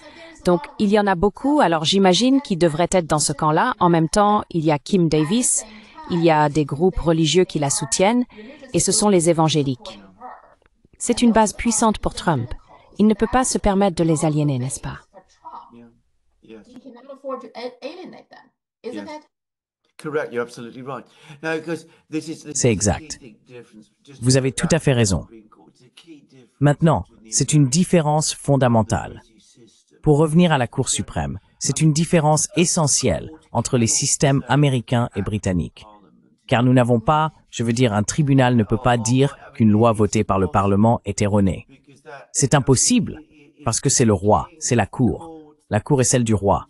Donc, il y en a beaucoup, alors j'imagine qu'ils devraient être dans ce camp-là. En même temps, il y a Kim Davis, il y a des groupes religieux qui la soutiennent, et ce sont les évangéliques. C'est une base puissante pour Trump. Il ne peut pas se permettre de les aliéner, n'est-ce pas? C'est exact. Vous avez tout à fait raison. Maintenant, c'est une différence fondamentale. Pour revenir à la Cour suprême, c'est une différence essentielle entre les systèmes américains et britanniques. Car nous n'avons pas, je veux dire, un tribunal ne peut pas dire qu'une loi votée par le Parlement est erronée. C'est impossible, parce que c'est le roi, c'est la Cour. La Cour est celle du roi.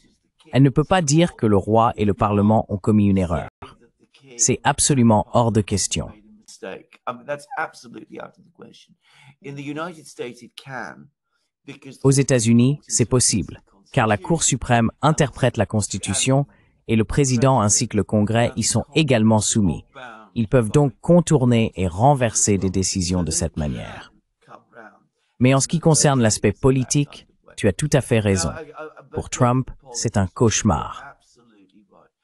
Elle ne peut pas dire que le roi et le Parlement ont commis une erreur. C'est absolument hors de question. Aux États-Unis, c'est possible, car la Cour suprême interprète la Constitution et le président ainsi que le Congrès y sont également soumis. Ils peuvent donc contourner et renverser des décisions de cette manière. Mais en ce qui concerne l'aspect politique, tu as tout à fait raison. Pour Trump, c'est un cauchemar.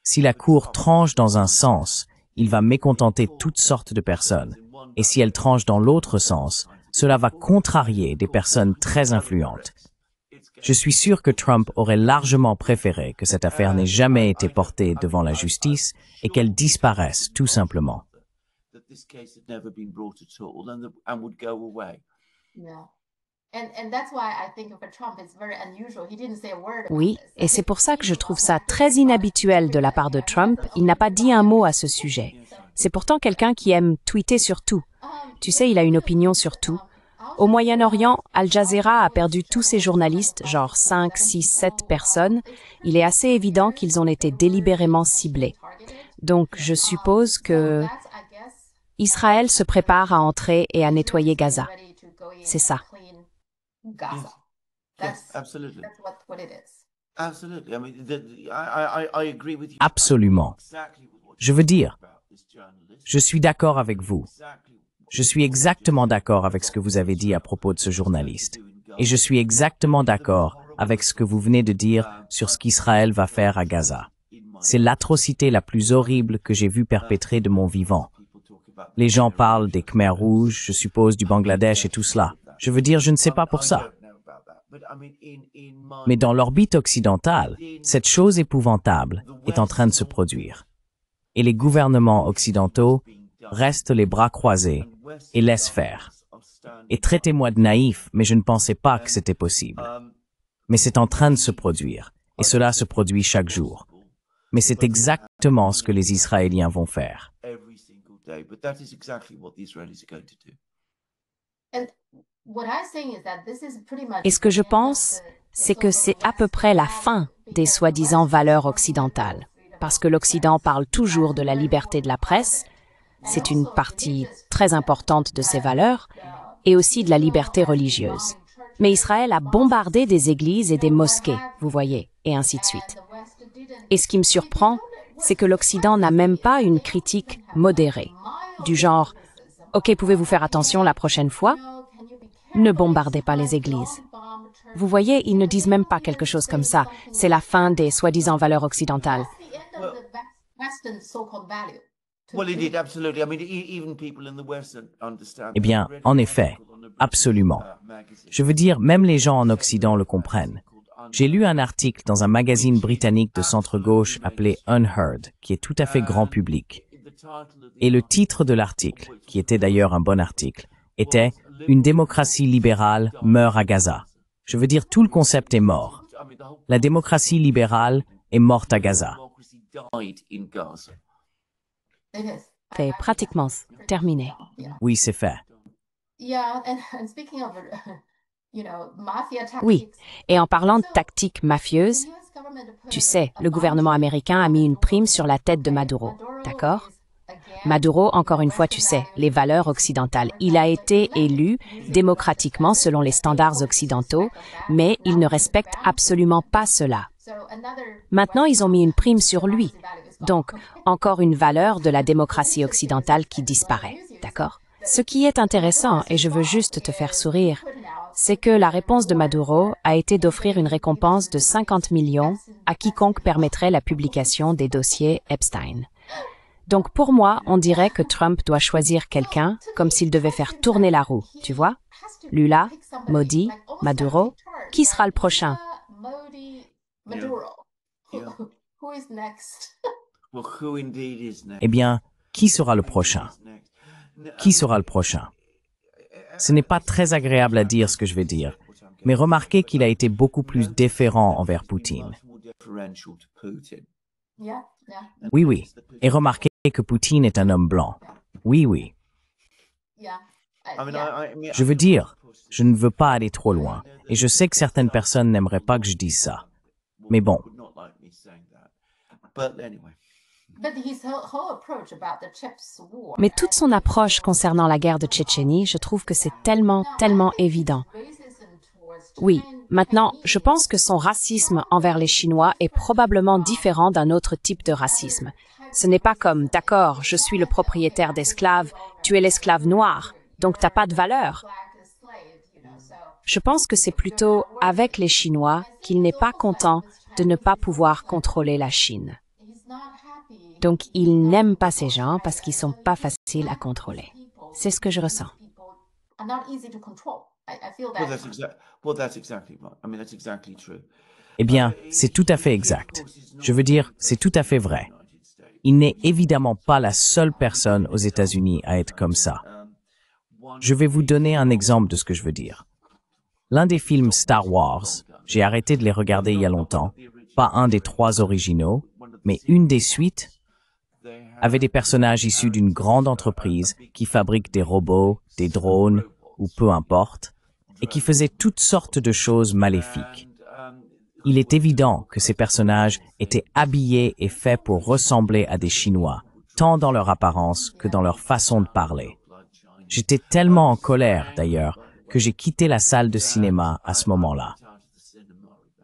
Si la Cour tranche dans un sens, il va mécontenter toutes sortes de personnes. Et si elle tranche dans l'autre sens, cela va contrarier des personnes très influentes. Je suis sûr que Trump aurait largement préféré que cette affaire n'ait jamais été portée devant la justice et qu'elle disparaisse tout simplement. Oui, et c'est pour ça que je trouve ça très inhabituel de la part de Trump. Il n'a pas dit un mot à ce sujet. C'est pourtant quelqu'un qui aime tweeter sur tout. Tu sais, il a une opinion sur tout. Au Moyen-Orient, Al Jazeera a perdu tous ses journalistes, genre 5, 6, 7 personnes. Il est assez évident qu'ils ont été délibérément ciblés. Donc, je suppose que Israël se prépare à entrer et à nettoyer Gaza. C'est ça. Absolument. Je veux dire, je suis d'accord avec vous. Je suis exactement d'accord avec ce que vous avez dit à propos de ce journaliste. Et je suis exactement d'accord avec ce que vous venez de dire sur ce qu'Israël va faire à Gaza. C'est l'atrocité la plus horrible que j'ai vue perpétrée de mon vivant. Les gens parlent des Khmers rouges, je suppose du Bangladesh et tout cela. Je veux dire, je ne sais pas pour ça. Mais dans l'orbite occidentale, cette chose épouvantable est en train de se produire. Et les gouvernements occidentaux restent les bras croisés et laissent faire. Et traitez-moi de naïf, mais je ne pensais pas que c'était possible. Mais c'est en train de se produire, et cela se produit chaque jour. Mais c'est exactement ce que les Israéliens vont faire. Et ce que je pense, c'est que c'est à peu près la fin des soi-disant valeurs occidentales. Parce que l'Occident parle toujours de la liberté de la presse, c'est une partie très importante de ses valeurs, et aussi de la liberté religieuse. Mais Israël a bombardé des églises et des mosquées, vous voyez, et ainsi de suite. Et ce qui me surprend, c'est que l'Occident n'a même pas une critique modérée, du genre « Ok, pouvez-vous faire attention la prochaine fois ? Ne bombardez pas les églises. » Vous voyez, ils ne disent même pas quelque chose comme ça. C'est la fin des soi-disant valeurs occidentales. Well, it did, absolutely. I mean, even people in the West understand. Eh bien, en effet, absolument. Je veux dire, même les gens en Occident le comprennent. J'ai lu un article dans un magazine britannique de centre-gauche appelé Unheard, qui est tout à fait grand public. Et le titre de l'article, qui était d'ailleurs un bon article, était « Une démocratie libérale meurt à Gaza ». Je veux dire, tout le concept est mort. La démocratie libérale est morte à Gaza. C'est pratiquement terminé. Oui, c'est fait. Oui, et en parlant de tactiques mafieuses, tu sais, le gouvernement américain a mis une prime sur la tête de Maduro, d'accord? Maduro, encore une fois, tu sais, les valeurs occidentales. Il a été élu démocratiquement selon les standards occidentaux, mais il ne respecte absolument pas cela. Maintenant, ils ont mis une prime sur lui. Donc, encore une valeur de la démocratie occidentale qui disparaît, d'accord? Ce qui est intéressant, et je veux juste te faire sourire, c'est que la réponse de Maduro a été d'offrir une récompense de 50 millions à quiconque permettrait la publication des dossiers Epstein. Donc pour moi, on dirait que Trump doit choisir quelqu'un comme s'il devait faire tourner la roue, tu vois? Lula, Modi, Maduro, qui sera le prochain? Eh bien, qui sera le prochain? Qui sera le prochain? Ce n'est pas très agréable à dire ce que je vais dire, mais remarquez qu'il a été beaucoup plus déférent envers Poutine. Oui, oui. Et remarquez que Poutine est un homme blanc. Oui, oui. Je veux dire, je ne veux pas aller trop loin, et je sais que certaines personnes n'aimeraient pas que je dise ça. Mais bon. Mais toute son approche concernant la guerre de Tchétchénie, je trouve que c'est tellement évident. Oui, maintenant, je pense que son racisme envers les Chinois est probablement différent d'un autre type de racisme. Ce n'est pas comme, d'accord, je suis le propriétaire d'esclaves, tu es l'esclave noir, donc t'as pas de valeur. Je pense que c'est plutôt avec les Chinois qu'il n'est pas content de ne pas pouvoir contrôler la Chine. Donc, il n'aime pas ces gens parce qu'ils sont pas faciles à contrôler. C'est ce que je ressens. Eh bien, c'est tout à fait exact. Je veux dire, c'est tout à fait vrai. Il n'est évidemment pas la seule personne aux États-Unis à être comme ça. Je vais vous donner un exemple de ce que je veux dire. L'un des films Star Wars, j'ai arrêté de les regarder il y a longtemps, pas un des 3 originaux, mais une des suites, avait des personnages issus d'une grande entreprise qui fabrique des robots, des drones, ou peu importe, et qui faisait toutes sortes de choses maléfiques. Il est évident que ces personnages étaient habillés et faits pour ressembler à des Chinois, tant dans leur apparence que dans leur façon de parler. J'étais tellement en colère, d'ailleurs, que j'ai quitté la salle de cinéma à ce moment-là.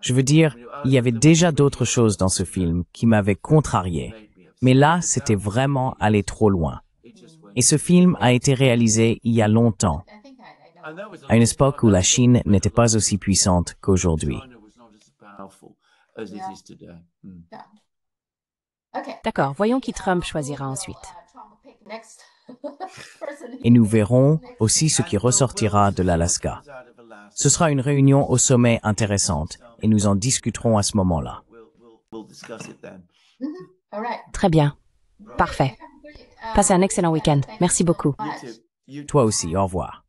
Je veux dire, il y avait déjà d'autres choses dans ce film qui m'avaient contrarié, mais là, c'était vraiment aller trop loin. Et ce film a été réalisé il y a longtemps, à une époque où la Chine n'était pas aussi puissante qu'aujourd'hui. D'accord, voyons qui Trump choisira ensuite. Et nous verrons aussi ce qui ressortira de l'Alaska. Ce sera une réunion au sommet intéressante et nous en discuterons à ce moment-là. Très bien. Parfait. Passez un excellent week-end. Merci beaucoup. Toi aussi, au revoir.